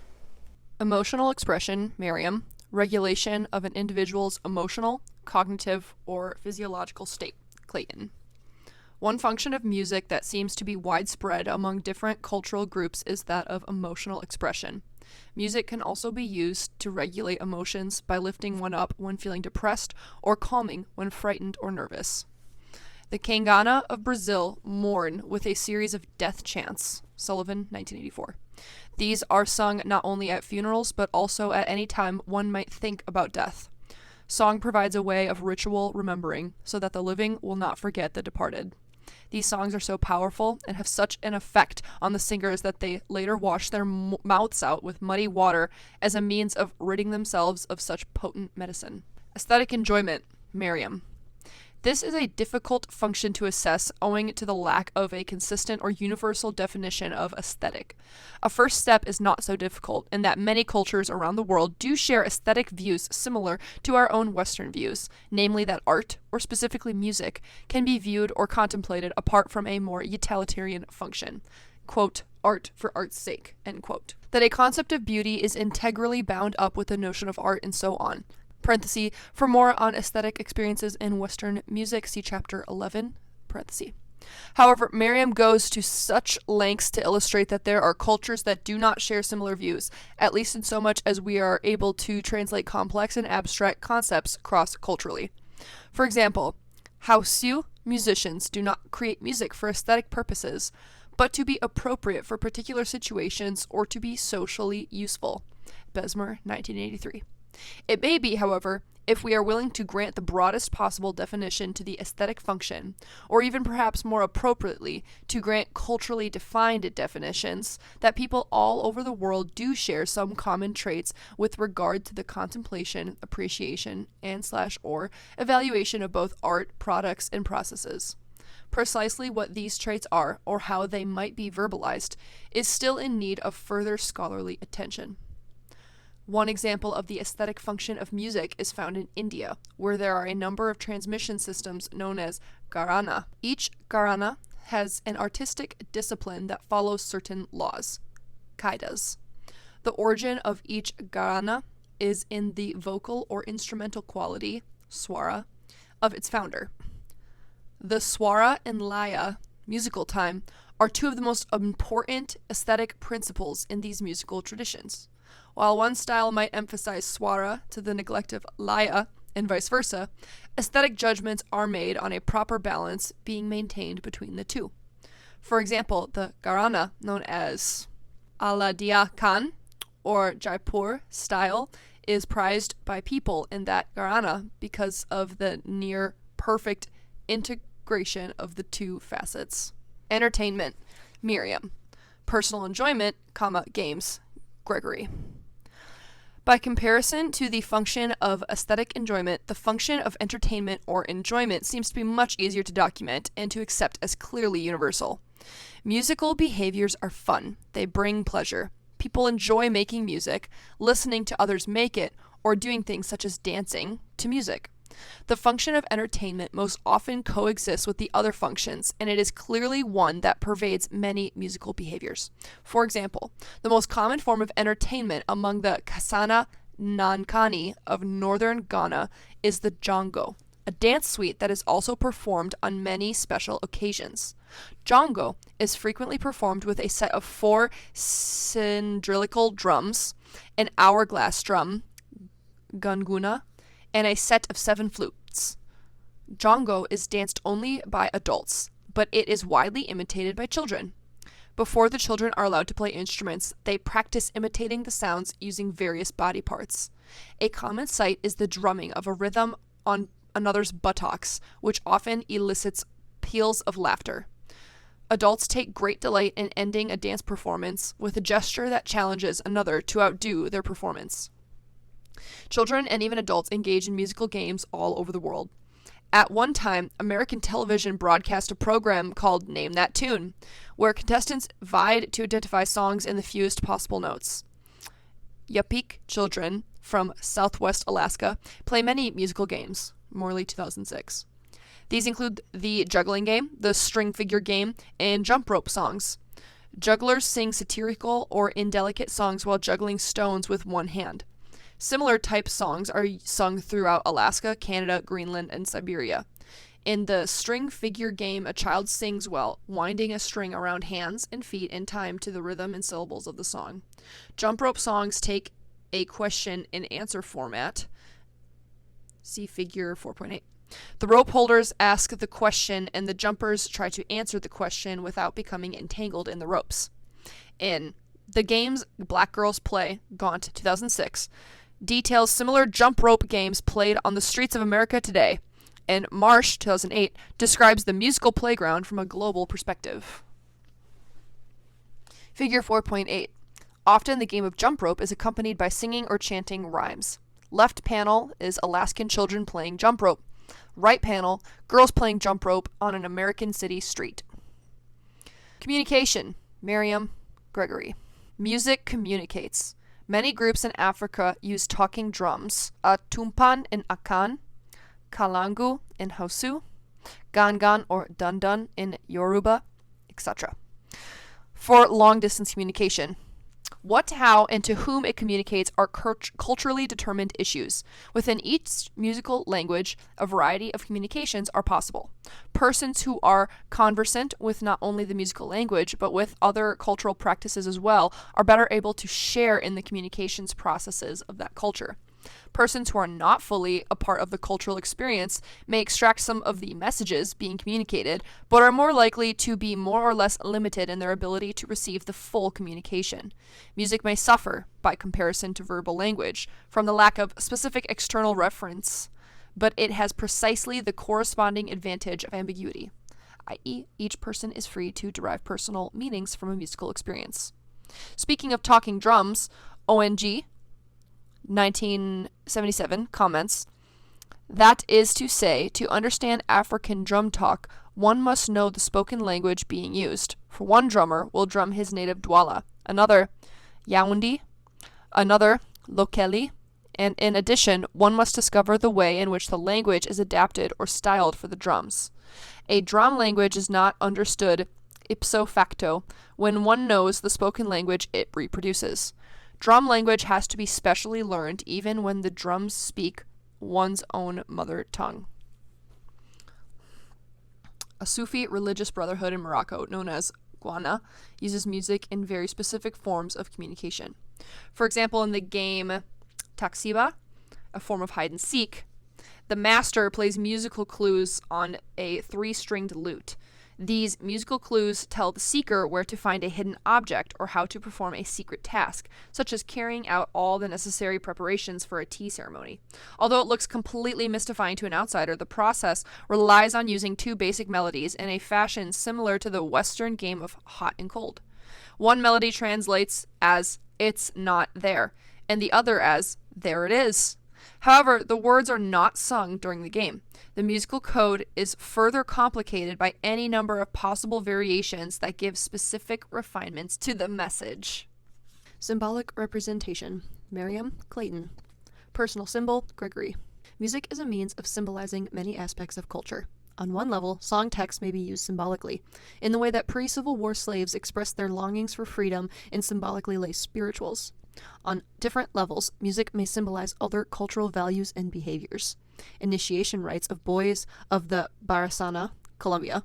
S2: Emotional expression, Merriam, regulation of an individual's emotional, cognitive, or physiological state, Clayton. One function of music that seems to be widespread among different cultural groups is that of emotional expression. Music can also be used to regulate emotions by lifting one up when feeling depressed or calming when frightened or nervous. The Kangana of Brazil mourn with a series of death chants, Sullivan, 1984. These are sung not only at funerals, but also at any time one might think about death. Song provides a way of ritual remembering, so that the living will not forget the departed. These songs are so powerful and have such an effect on the singers that they later wash their mouths out with muddy water as a means of ridding themselves of such potent medicine. Aesthetic enjoyment, Merriam. This is a difficult function to assess owing to the lack of a consistent or universal definition of aesthetic. A first step is not so difficult in that many cultures around the world do share aesthetic views similar to our own Western views, namely that art, or specifically music, can be viewed or contemplated apart from a more utilitarian function. Quote, art for art's sake, end quote. That a concept of beauty is integrally bound up with the notion of art and so on. Parenthesis, for more on aesthetic experiences in Western music, see chapter 11, parenthesis. However, Merriam goes to such lengths to illustrate that there are cultures that do not share similar views, at least in so much as we are able to translate complex and abstract concepts cross-culturally. For example, Hausu musicians do not create music for aesthetic purposes, but to be appropriate for particular situations or to be socially useful. Besmer, 1983. It may be, however, if we are willing to grant the broadest possible definition to the aesthetic function, or even perhaps more appropriately, to grant culturally defined definitions, that people all over the world do share some common traits with regard to the contemplation, appreciation, and/or evaluation of both art, products, and processes. Precisely what these traits are, or how they might be verbalized, is still in need of further scholarly attention. One example of the aesthetic function of music is found in India, where there are a number of transmission systems known as gharana. Each gharana has an artistic discipline that follows certain laws, kaidas. The origin of each gharana is in the vocal or instrumental quality, swara, of its founder. The swara and laya, musical time, are two of the most important aesthetic principles in these musical traditions. While one style might emphasize swara to the neglect of laya, and vice versa, aesthetic judgments are made on a proper balance being maintained between the two. For example, the gharana, known as Aladia Khan or Jaipur style, is prized by people in that gharana because of the near perfect integration of the two facets. Entertainment, Miriam. Personal enjoyment, games, Gregory. By comparison to the function of aesthetic enjoyment, the function of entertainment or enjoyment seems to be much easier to document and to accept as clearly universal. Musical behaviors are fun. They bring pleasure. People enjoy making music, listening to others make it, or doing things such as dancing to music. The function of entertainment most often coexists with the other functions, and it is clearly one that pervades many musical behaviors. For example, the most common form of entertainment among the Kasana Nankani of northern Ghana is the jongo, a dance suite that is also performed on many special occasions. Jongo is frequently performed with a set of 4 cylindrical drums, an hourglass drum, gunguna, and a set of 7 flutes. Jongo is danced only by adults, but it is widely imitated by children. Before the children are allowed to play instruments, they practice imitating the sounds using various body parts. A common sight is the drumming of a rhythm on another's buttocks, which often elicits peals of laughter. Adults take great delight in ending a dance performance with a gesture that challenges another to outdo their performance. Children and even adults engage in musical games all over the world. At one time, American television broadcast a program called Name That Tune, where contestants vied to identify songs in the fewest possible notes. Yupik children from Southwest Alaska play many musical games, Morley 2006. These include the juggling game, the string figure game, and jump rope songs. Jugglers sing satirical or indelicate songs while juggling stones with one hand. Similar type songs are sung throughout Alaska, Canada, Greenland, and Siberia. In the string figure game, a child sings while winding a string around hands and feet in time to the rhythm and syllables of the song. Jump rope songs take a question and answer format. See figure 4.8. The rope holders ask the question and the jumpers try to answer the question without becoming entangled in the ropes. In the games Black Girls Play, Gaunt 2006, details similar jump rope games played on the streets of America today, and Marsh 2008 describes the musical playground from a global perspective. Figure 4.8. Often the game of jump rope is accompanied by singing or chanting rhymes. Left panel is Alaskan children playing jump rope. Right panel, girls playing jump rope on an American city street. Communication, Merriam, Gregory. Music communicates. Many groups in Africa use talking drums, a tumpan in Akan, kalangu in Hausu, gangan or dundun in Yoruba, etc. For long-distance communication. What, how, and to whom it communicates are culturally determined issues. Within each musical language, a variety of communications are possible. Persons who are conversant with not only the musical language, but with other cultural practices as well, are better able to share in the communications processes of that culture. Persons who are not fully a part of the cultural experience may extract some of the messages being communicated, but are more likely to be more or less limited in their ability to receive the full communication. Music may suffer, by comparison to verbal language, from the lack of specific external reference, but it has precisely the corresponding advantage of ambiguity, i.e., each person is free to derive personal meanings from a musical experience. Speaking of talking drums, ONG 1977 comments, that is to say, to understand African drum talk, one must know the spoken language being used. For one drummer will drum his native Douala, another Yawundi, another Lokeli, and in addition, one must discover the way in which the language is adapted or styled for the drums. A drum language is not understood ipso facto when one knows the spoken language it reproduces. Drum language has to be specially learned even when the drums speak one's own mother tongue. A Sufi religious brotherhood in Morocco, known as Guana, uses music in very specific forms of communication. For example, in the game Taksiba, a form of hide and seek, the master plays musical clues on a 3-stringed lute. These musical clues tell the seeker where to find a hidden object or how to perform a secret task, such as carrying out all the necessary preparations for a tea ceremony. Although it looks completely mystifying to an outsider, the process relies on using 2 basic melodies in a fashion similar to the Western game of hot and cold. One melody translates as, "It's not there," and the other as, "There it is." However, the words are not sung during the game. The musical code is further complicated by any number of possible variations that give specific refinements to the message. Symbolic representation, Merriam, Clayton. Personal symbol, Gregory. Music is a means of symbolizing many aspects of culture. On one level, song text may be used symbolically, in the way that pre-Civil War slaves expressed their longings for freedom in symbolically laced spirituals. On different levels, music may symbolize other cultural values and behaviors. Initiation rites of boys of the Barasana, Colombia,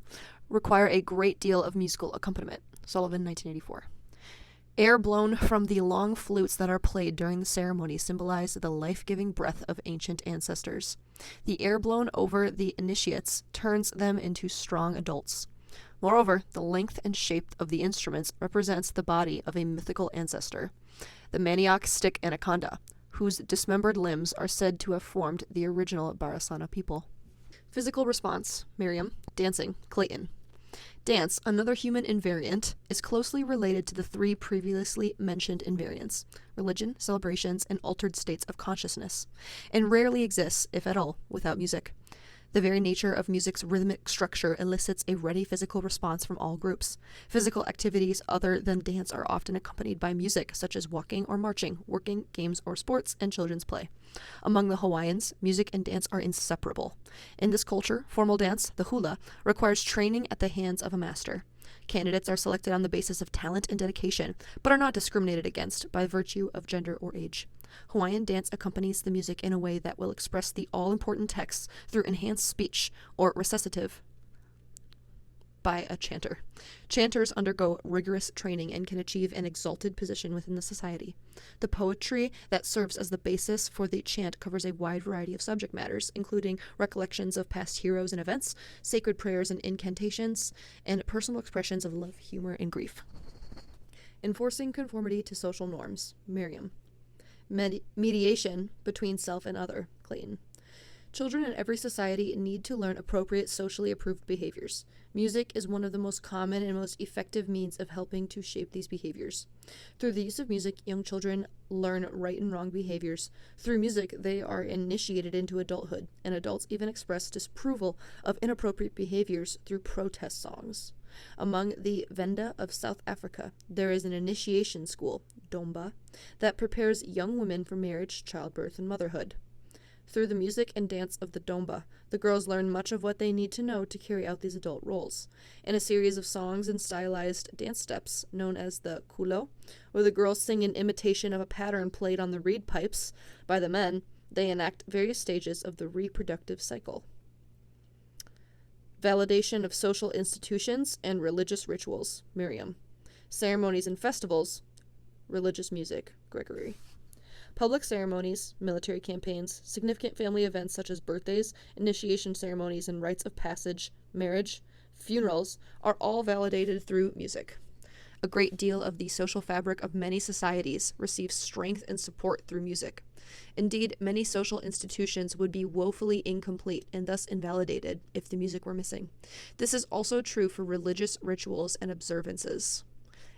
S2: require a great deal of musical accompaniment. Sullivan, 1984. Air blown from the long flutes that are played during the ceremony symbolize the life-giving breath of ancient ancestors. The air blown over the initiates turns them into strong adults. Moreover, the length and shape of the instruments represents the body of a mythical ancestor, the manioc stick anaconda, whose dismembered limbs are said to have formed the original Barasana people. Physical response, Miriam. Dancing, Clayton. Dance, another human invariant, is closely related to the 3 previously mentioned invariants: religion, celebrations, and altered states of consciousness, and rarely exists, if at all, without music. The very nature of music's rhythmic structure elicits a ready physical response from all groups. Physical activities other than dance are often accompanied by music, such as walking or marching, working, games or sports, and children's play. Among the Hawaiians, music and dance are inseparable. In this culture, formal dance, the hula, requires training at the hands of a master. Candidates are selected on the basis of talent and dedication, but are not discriminated against by virtue of gender or age. Hawaiian dance accompanies the music in a way that will express the all-important texts through enhanced speech or recitative by a chanter. Chanters undergo rigorous training and can achieve an exalted position within the society. The poetry that serves as the basis for the chant covers a wide variety of subject matters, including recollections of past heroes and events, sacred prayers and incantations, and personal expressions of love, humor, and grief. Enforcing conformity to social norms. Miriam. Mediation between self and other. Clayton. Children in every society need to learn appropriate socially approved behaviors. Music is one of the most common and most effective means of helping to shape these behaviors. Through the use of music, young children learn right and wrong behaviors. Through music, they are initiated into adulthood, and adults even express disapproval of inappropriate behaviors through protest songs. Among the Venda of South Africa, there is an initiation school, Domba, that prepares young women for marriage, childbirth, and motherhood. Through the music and dance of the Domba, the girls learn much of what they need to know to carry out these adult roles. In a series of songs and stylized dance steps known as the kulo, where the girls sing in imitation of a pattern played on the reed pipes by the men, they enact various stages of the reproductive cycle. Validation of social institutions and religious rituals. Miriam. Ceremonies and festivals. Religious music. Gregory. Public ceremonies, military campaigns, significant family events such as birthdays, initiation ceremonies, and rites of passage, marriage, funerals are all validated through music. A great deal of the social fabric of many societies receives strength and support through music. Indeed, many social institutions would be woefully incomplete and thus invalidated if the music were missing. This is also true for religious rituals and observances.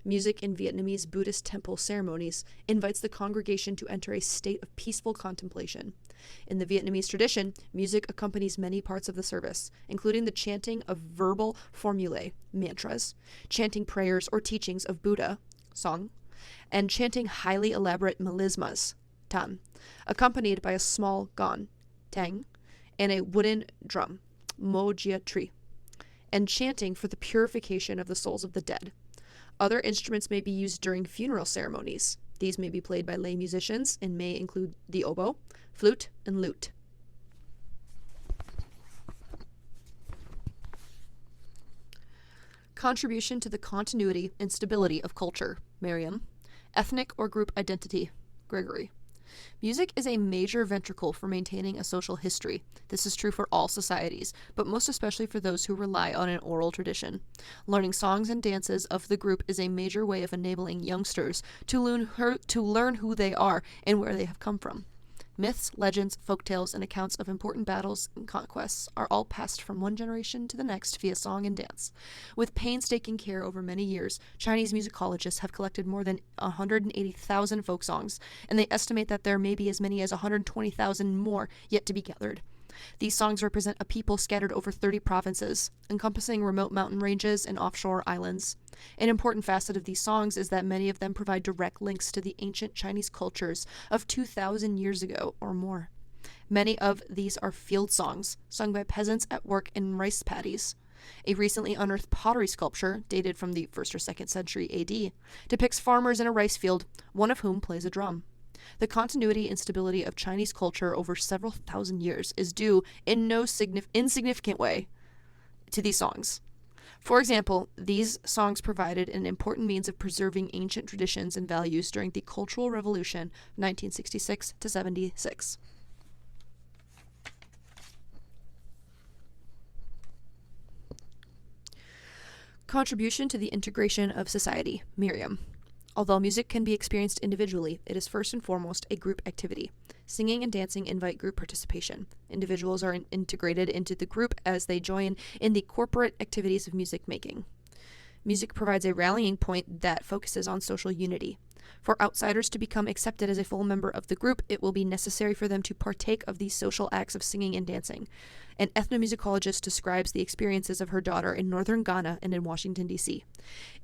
S2: Music in Vietnamese Buddhist temple ceremonies invites the congregation to enter a state of peaceful contemplation. In the Vietnamese tradition, music accompanies many parts of the service, including the chanting of verbal formulae, mantras, chanting prayers or teachings of Buddha, song, and chanting highly elaborate melismas, tan, accompanied by a small gong, tang, and a wooden drum, mo jia tri, and chanting for the purification of the souls of the dead. Other instruments may be used during funeral ceremonies. These may be played by lay musicians and may include the oboe, flute, and lute. Contribution to the continuity and stability of culture. Merriam. Ethnic or group identity. Gregory. Music is a major ventricle for maintaining a social history. This is true for all societies, but most especially for those who rely on an oral tradition. Learning songs and dances of the group is a major way of enabling youngsters to learn who they are and where they have come from. Myths, legends, folktales, and accounts of important battles and conquests are all passed from one generation to the next via song and dance. With painstaking care over many years, Chinese musicologists have collected more than 180,000 folk songs, and they estimate that there may be as many as 120,000 more yet to be gathered. These songs represent a people scattered over 30 provinces, encompassing remote mountain ranges and offshore islands. An important facet of these songs is that many of them provide direct links to the ancient Chinese cultures of 2,000 years ago or more. Many of these are field songs, sung by peasants at work in rice paddies. A recently unearthed pottery sculpture, dated from the 1st or 2nd century AD, depicts farmers in a rice field, one of whom plays a drum. The continuity and stability of Chinese culture over several thousand years is due in no insignificant way to these songs. For example, these songs provided an important means of preserving ancient traditions and values during the Cultural Revolution of 1966 to 76. Contribution to the integration of society. Miriam. Although music can be experienced individually, it is first and foremost a group activity. Singing and dancing invite group participation. Individuals are integrated into the group as they join in the corporate activities of music making. Music provides a rallying point that focuses on social unity. For outsiders to become accepted as a full member of the group, it will be necessary for them to partake of these social acts of singing and dancing. An ethnomusicologist describes the experiences of her daughter in northern Ghana and in Washington, D.C.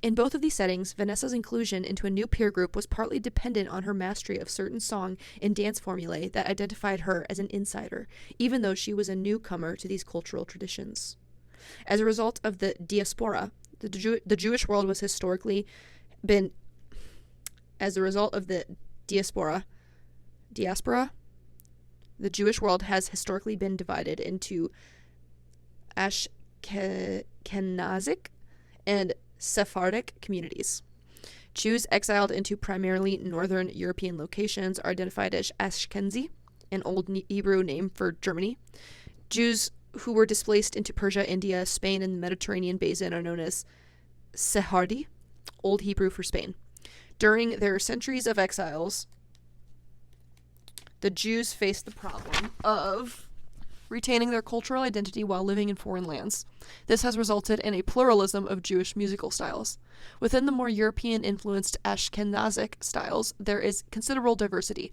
S2: In both of these settings, Vanessa's inclusion into a new peer group was partly dependent on her mastery of certain song and dance formulae that identified her as an insider, even though she was a newcomer to these cultural traditions. As a result of the diaspora, the Jewish world was historically been As a result of the diaspora, the Jewish world has historically been divided into Ashkenazic and Sephardic communities. Jews exiled into primarily northern European locations are identified as Ashkenazi, an Old Hebrew name for Germany. Jews who were displaced into Persia, India, Spain, and the Mediterranean basin are known as Sephardi, Old Hebrew for Spain. During their centuries of exiles, the Jews faced the problem of retaining their cultural identity while living in foreign lands. This has resulted in a pluralism of Jewish musical styles. Within the more European-influenced Ashkenazic styles, there is considerable diversity,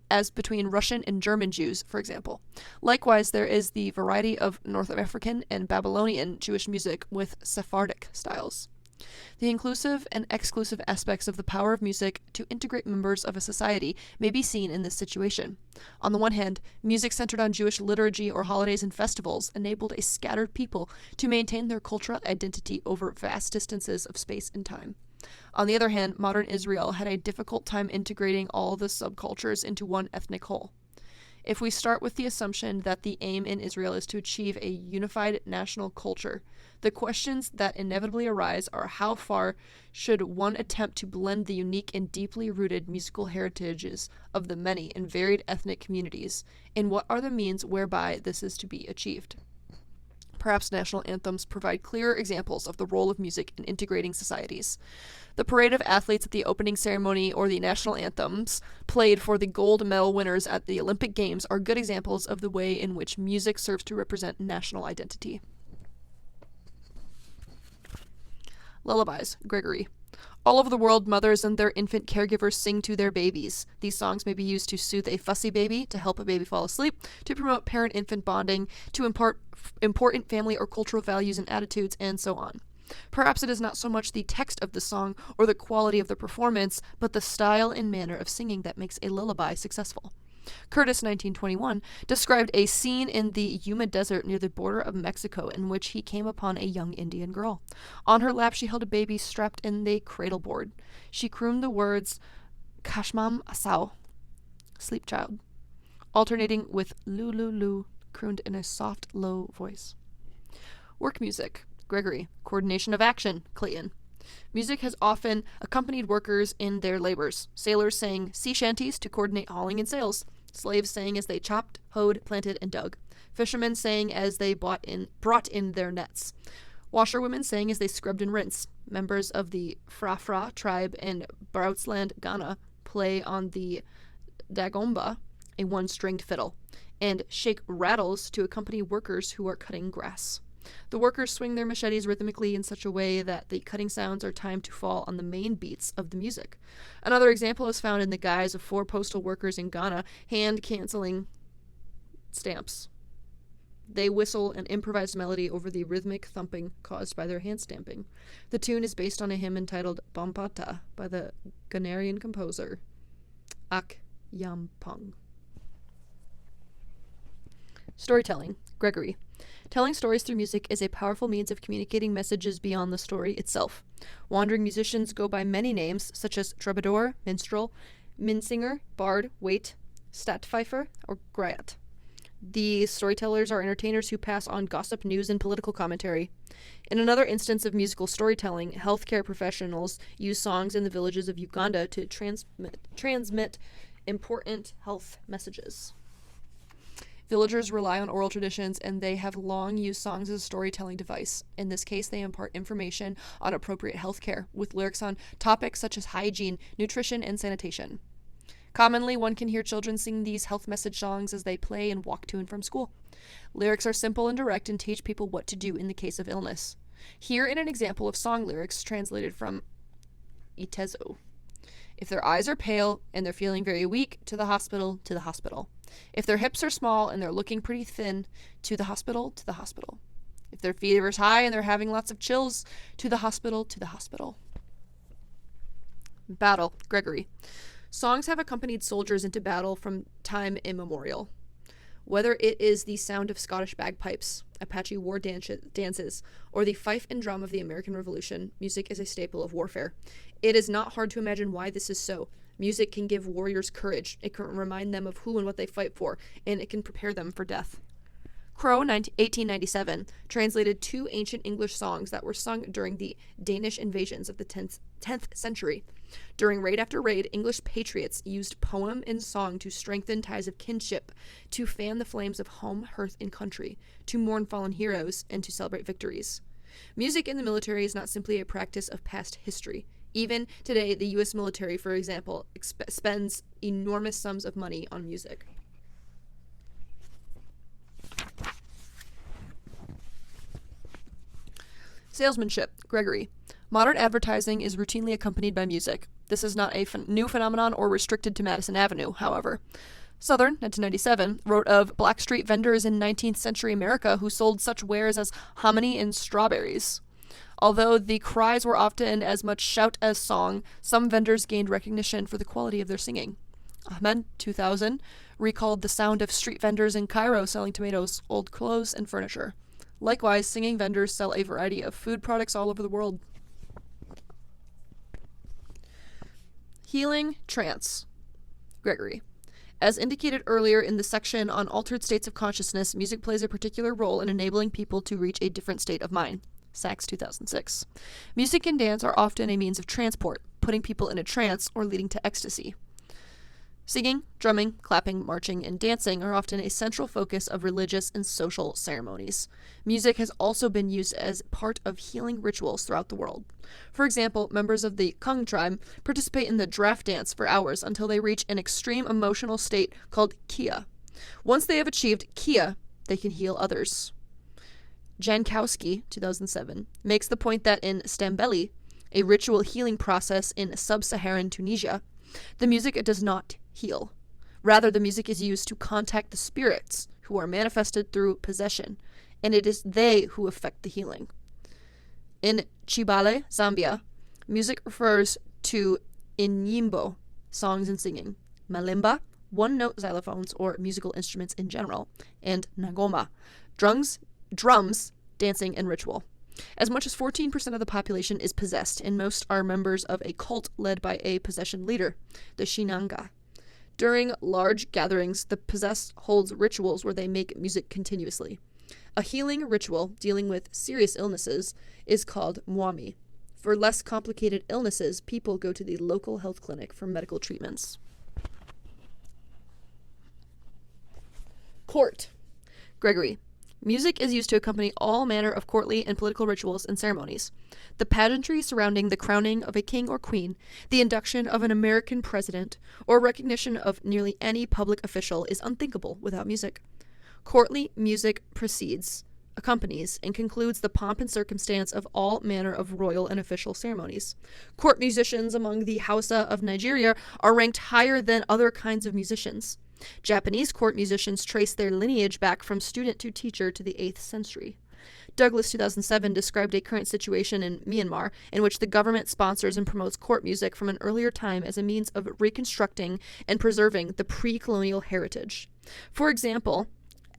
S2: as between Russian and German Jews, for example. Likewise, there is the variety of North African and Babylonian Jewish music with Sephardic styles. The inclusive and exclusive aspects of the power of music to integrate members of a society may be seen in this situation. On the one hand, music centered on Jewish liturgy or holidays and festivals enabled a scattered people to maintain their cultural identity over vast distances of space and time. On the other hand, modern Israel had a difficult time integrating all the subcultures into one ethnic whole. If we start with the assumption that the aim in Israel is to achieve a unified national culture, the questions that inevitably arise are how far should one attempt to blend the unique and deeply rooted musical heritages of the many and varied ethnic communities, and what are the means whereby this is to be achieved? Perhaps national anthems provide clearer examples of the role of music in integrating societies. The parade of athletes at the opening ceremony or the national anthems played for the gold medal winners at the Olympic Games are good examples of the way in which music serves to represent national identity. Lullabies, Gregory. All over the world, mothers and their infant caregivers sing to their babies. These songs may be used to soothe a fussy baby, to help a baby fall asleep, to promote parent-infant bonding, to impart important family or cultural values and attitudes, and so on. Perhaps it is not so much the text of the song or the quality of the performance, but the style and manner of singing that makes a lullaby successful. Curtis, 1921, described a scene in the Yuma Desert near the border of Mexico in which he came upon a young Indian girl. On her lap she held a baby strapped in the cradle board. She crooned the words, Kashmam Asau, sleep child, alternating with Lu Lu Lu, crooned in a soft, low voice. Work music, Gregory. Coordination of action, Clayton. Music has often accompanied workers in their labors. Sailors sang sea shanties to coordinate hauling and sails. Slaves sang as they chopped, hoed, planted, and dug. Fishermen sang as they brought in their nets. Washerwomen sang as they scrubbed and rinsed. Members of the Fra tribe in Broutsland, Ghana, play on the dagomba, a one-stringed fiddle, and shake rattles to accompany workers who are cutting grass. The workers swing their machetes rhythmically in such a way that the cutting sounds are timed to fall on the main beats of the music. Another example is found in the guise of 4 postal workers in Ghana hand-canceling stamps. They whistle an improvised melody over the rhythmic thumping caused by their hand stamping. The tune is based on a hymn entitled Bompata by the Ghanaian composer Ak Yampong. Storytelling, Gregory. Telling stories through music is a powerful means of communicating messages beyond the story itself. Wandering musicians go by many names, such as troubadour, minstrel, minsinger, bard, wait, stadtpfeifer, or griot. These storytellers are entertainers who pass on gossip, news, and political commentary. In another instance of musical storytelling, healthcare professionals use songs in the villages of Uganda to transmit important health messages. Villagers rely on oral traditions, and they have long used songs as a storytelling device. In this case, they impart information on appropriate health care, with lyrics on topics such as hygiene, nutrition, and sanitation. Commonly, one can hear children sing these health message songs as they play and walk to and from school. Lyrics are simple and direct and teach people what to do in the case of illness. Here in an example of song lyrics translated from Itezo. If their eyes are pale and they're feeling very weak, to the hospital, to the hospital. If their hips are small and they're looking pretty thin, to the hospital, to the hospital. If their fever's high and they're having lots of chills, to the hospital, to the hospital. Battle, Gregory. Songs have accompanied soldiers into battle from time immemorial. Whether it is the sound of Scottish bagpipes, Apache war dances, or the fife and drum of the American Revolution, music is a staple of warfare. It is not hard to imagine why this is so. Music can give warriors courage, it can remind them of who and what they fight for, and it can prepare them for death. Crow, 1897, translated 2 ancient English songs that were sung during the Danish invasions of the 10th century. During raid after raid, English patriots used poem and song to strengthen ties of kinship, to fan the flames of home, hearth, and country, to mourn fallen heroes, and to celebrate victories. Music in the military is not simply a practice of past history. Even today, the U.S. military, for example, spends enormous sums of money on music. Salesmanship, Gregory. Modern advertising is routinely accompanied by music. This is not a new phenomenon or restricted to Madison Avenue, however. Southern, 1997, wrote of Blackstreet vendors in 19th century America who sold such wares as hominy and strawberries. Although the cries were often as much shout as song, some vendors gained recognition for the quality of their singing. Ahmed, 2000, recalled the sound of street vendors in Cairo selling tomatoes, old clothes, and furniture. Likewise, singing vendors sell a variety of food products all over the world. Healing trance. Gregory. As indicated earlier in the section on altered states of consciousness, music plays a particular role in enabling people to reach a different state of mind. Sachs, 2006. Music and dance are often a means of transport, putting people in a trance or leading to ecstasy. Singing, drumming, clapping, marching, and dancing are often a central focus of religious and social ceremonies. Music has also been used as part of healing rituals throughout the world. For example, members of the Kung tribe participate in the draft dance for hours until they reach an extreme emotional state called Kia. Once they have achieved Kia, they can heal others. Jankowski, 2007, makes the point that in Stambeli, a ritual healing process in sub-Saharan Tunisia, the music does not heal. Rather, the music is used to contact the spirits who are manifested through possession, and it is they who effect the healing. In Chibale, Zambia, music refers to inyimbo, songs and singing, malimba, one-note xylophones or musical instruments in general, and ngoma, drums, dancing, and ritual. As much as 14% of the population is possessed, and most are members of a cult led by a possession leader, the Shinanga. During large gatherings, the possessed holds rituals where they make music continuously. A healing ritual dealing with serious illnesses is called mwami. For less complicated illnesses, people go to the local health clinic for medical treatments. Court. Gregory. Music is used to accompany all manner of courtly and political rituals and ceremonies. The pageantry surrounding the crowning of a king or queen, the induction of an American president, or recognition of nearly any public official is unthinkable without music. Courtly music precedes, accompanies, and concludes the pomp and circumstance of all manner of royal and official ceremonies. Court musicians among the Hausa of Nigeria are ranked higher than other kinds of musicians. Japanese court musicians trace their lineage back from student to teacher to the 8th century. Douglas, 2007, described a current situation in Myanmar in which the government sponsors and promotes court music from an earlier time as a means of reconstructing and preserving the pre-colonial heritage. For example,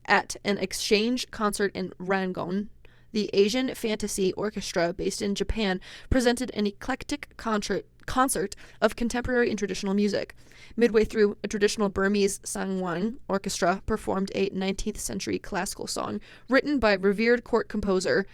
S2: at an exchange concert in Rangoon, the Asian Fantasy Orchestra, based in Japan, presented an eclectic concert of contemporary and traditional music. Midway through, a traditional Burmese sangwon orchestra performed a 19th century classical song written by revered court composer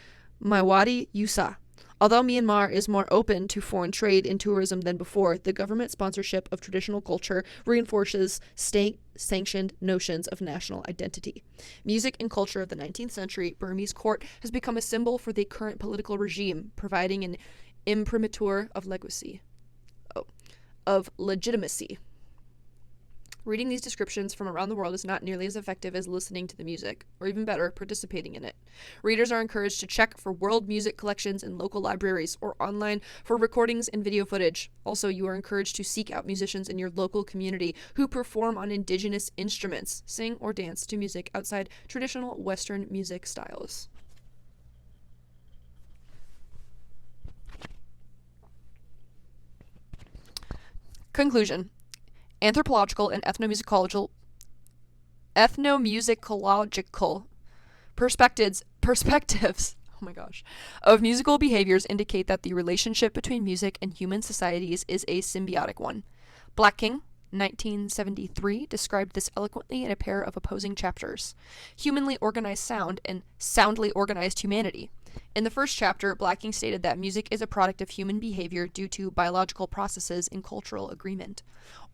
S2: Maiwadi Yusa. Although Myanmar is more open to foreign trade and tourism than before, the government sponsorship of traditional culture reinforces state-sanctioned notions of national identity. Music and culture of the 19th century Burmese court has become a symbol for the current political regime, providing an imprimatur of legitimacy. Reading these descriptions from around the world is not nearly as effective as listening to the music, or even better, participating in it. Readers are encouraged to check for world music collections in local libraries or online for recordings and video footage. Also, you are encouraged to seek out musicians in your local community who perform on indigenous instruments, sing or dance to music outside traditional Western music styles. Conclusion. Anthropological and ethnomusicological perspectives oh my gosh, of musical behaviors indicate that the relationship between music and human societies is a symbiotic one. Blacking, 1973, described this eloquently in a pair of opposing chapters: Humanly Organized Sound and Soundly Organized Humanity. In the first chapter, Blacking stated that music is a product of human behavior due to biological processes in cultural agreement.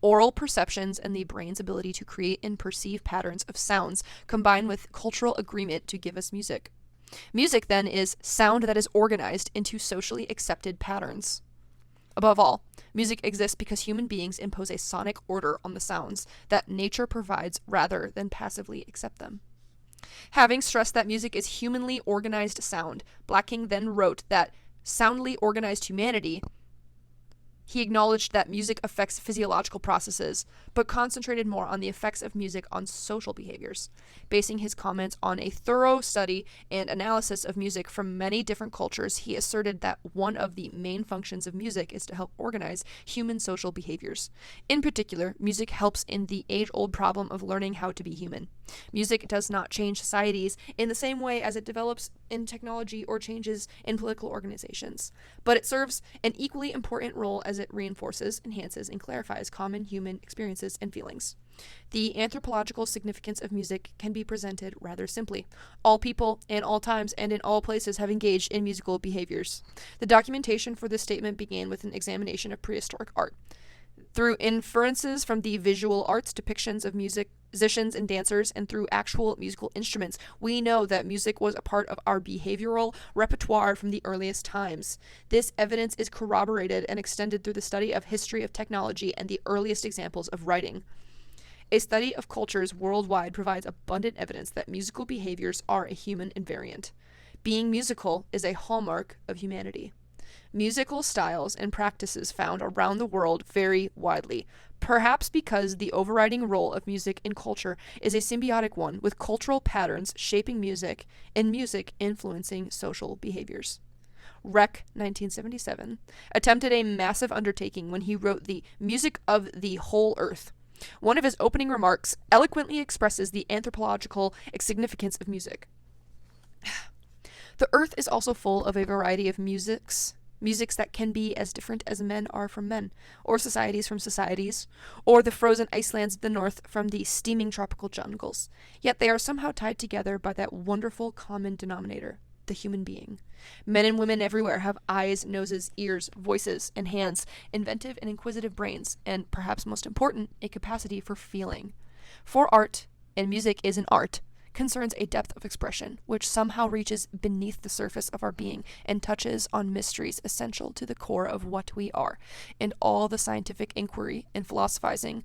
S2: Oral perceptions and the brain's ability to create and perceive patterns of sounds combine with cultural agreement to give us music. Music, then, is sound that is organized into socially accepted patterns. Above all, music exists because human beings impose a sonic order on the sounds that nature provides rather than passively accept them. Having stressed that music is humanly organized sound, Blacking then wrote that soundly organized humanity. He acknowledged that music affects physiological processes, but concentrated more on the effects of music on social behaviors. Basing his comments on a thorough study and analysis of music from many different cultures, he asserted that one of the main functions of music is to help organize human social behaviors. In particular, music helps in the age-old problem of learning how to be human. Music does not change societies in the same way as it develops in technology or changes in political organizations, but it serves an equally important role as it reinforces, enhances, and clarifies common human experiences and feelings. The anthropological significance of music can be presented rather simply. All people, in all times, and in all places have engaged in musical behaviors. The documentation for this statement began with an examination of prehistoric art. Through inferences from the visual arts, depictions of musicians and dancers, and through actual musical instruments, we know that music was a part of our behavioral repertoire from the earliest times. This evidence is corroborated and extended through the study of history of technology and the earliest examples of writing. A study of cultures worldwide provides abundant evidence that musical behaviors are a human invariant. Being musical is a hallmark of humanity. Musical styles and practices found around the world vary widely, perhaps because the overriding role of music in culture is a symbiotic one, with cultural patterns shaping music and music influencing social behaviors. Rec, 1977, attempted a massive undertaking when he wrote The Music of the Whole Earth. One of his opening remarks eloquently expresses the anthropological significance of music. The earth is also full of a variety of musics that can be as different as men are from men, or societies from societies, or the frozen icelands of the north from the steaming tropical jungles. Yet they are somehow tied together by that wonderful common denominator, the human being. Men and women everywhere have eyes, noses, ears, voices, and hands, inventive and inquisitive brains, and, perhaps most important, a capacity for feeling. For art, and music is an art, concerns a depth of expression which somehow reaches beneath the surface of our being and touches on mysteries essential to the core of what we are, and all the scientific inquiry and philosophizing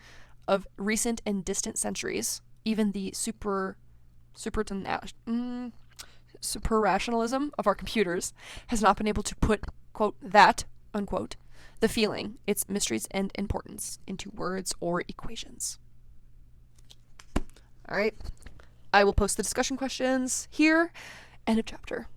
S2: of recent and distant centuries, even the super-rationalism of our computers, has not been able to put, quote, that, unquote, the feeling, its mysteries and importance, into words or equations. All right. I will post the discussion questions here. End of chapter.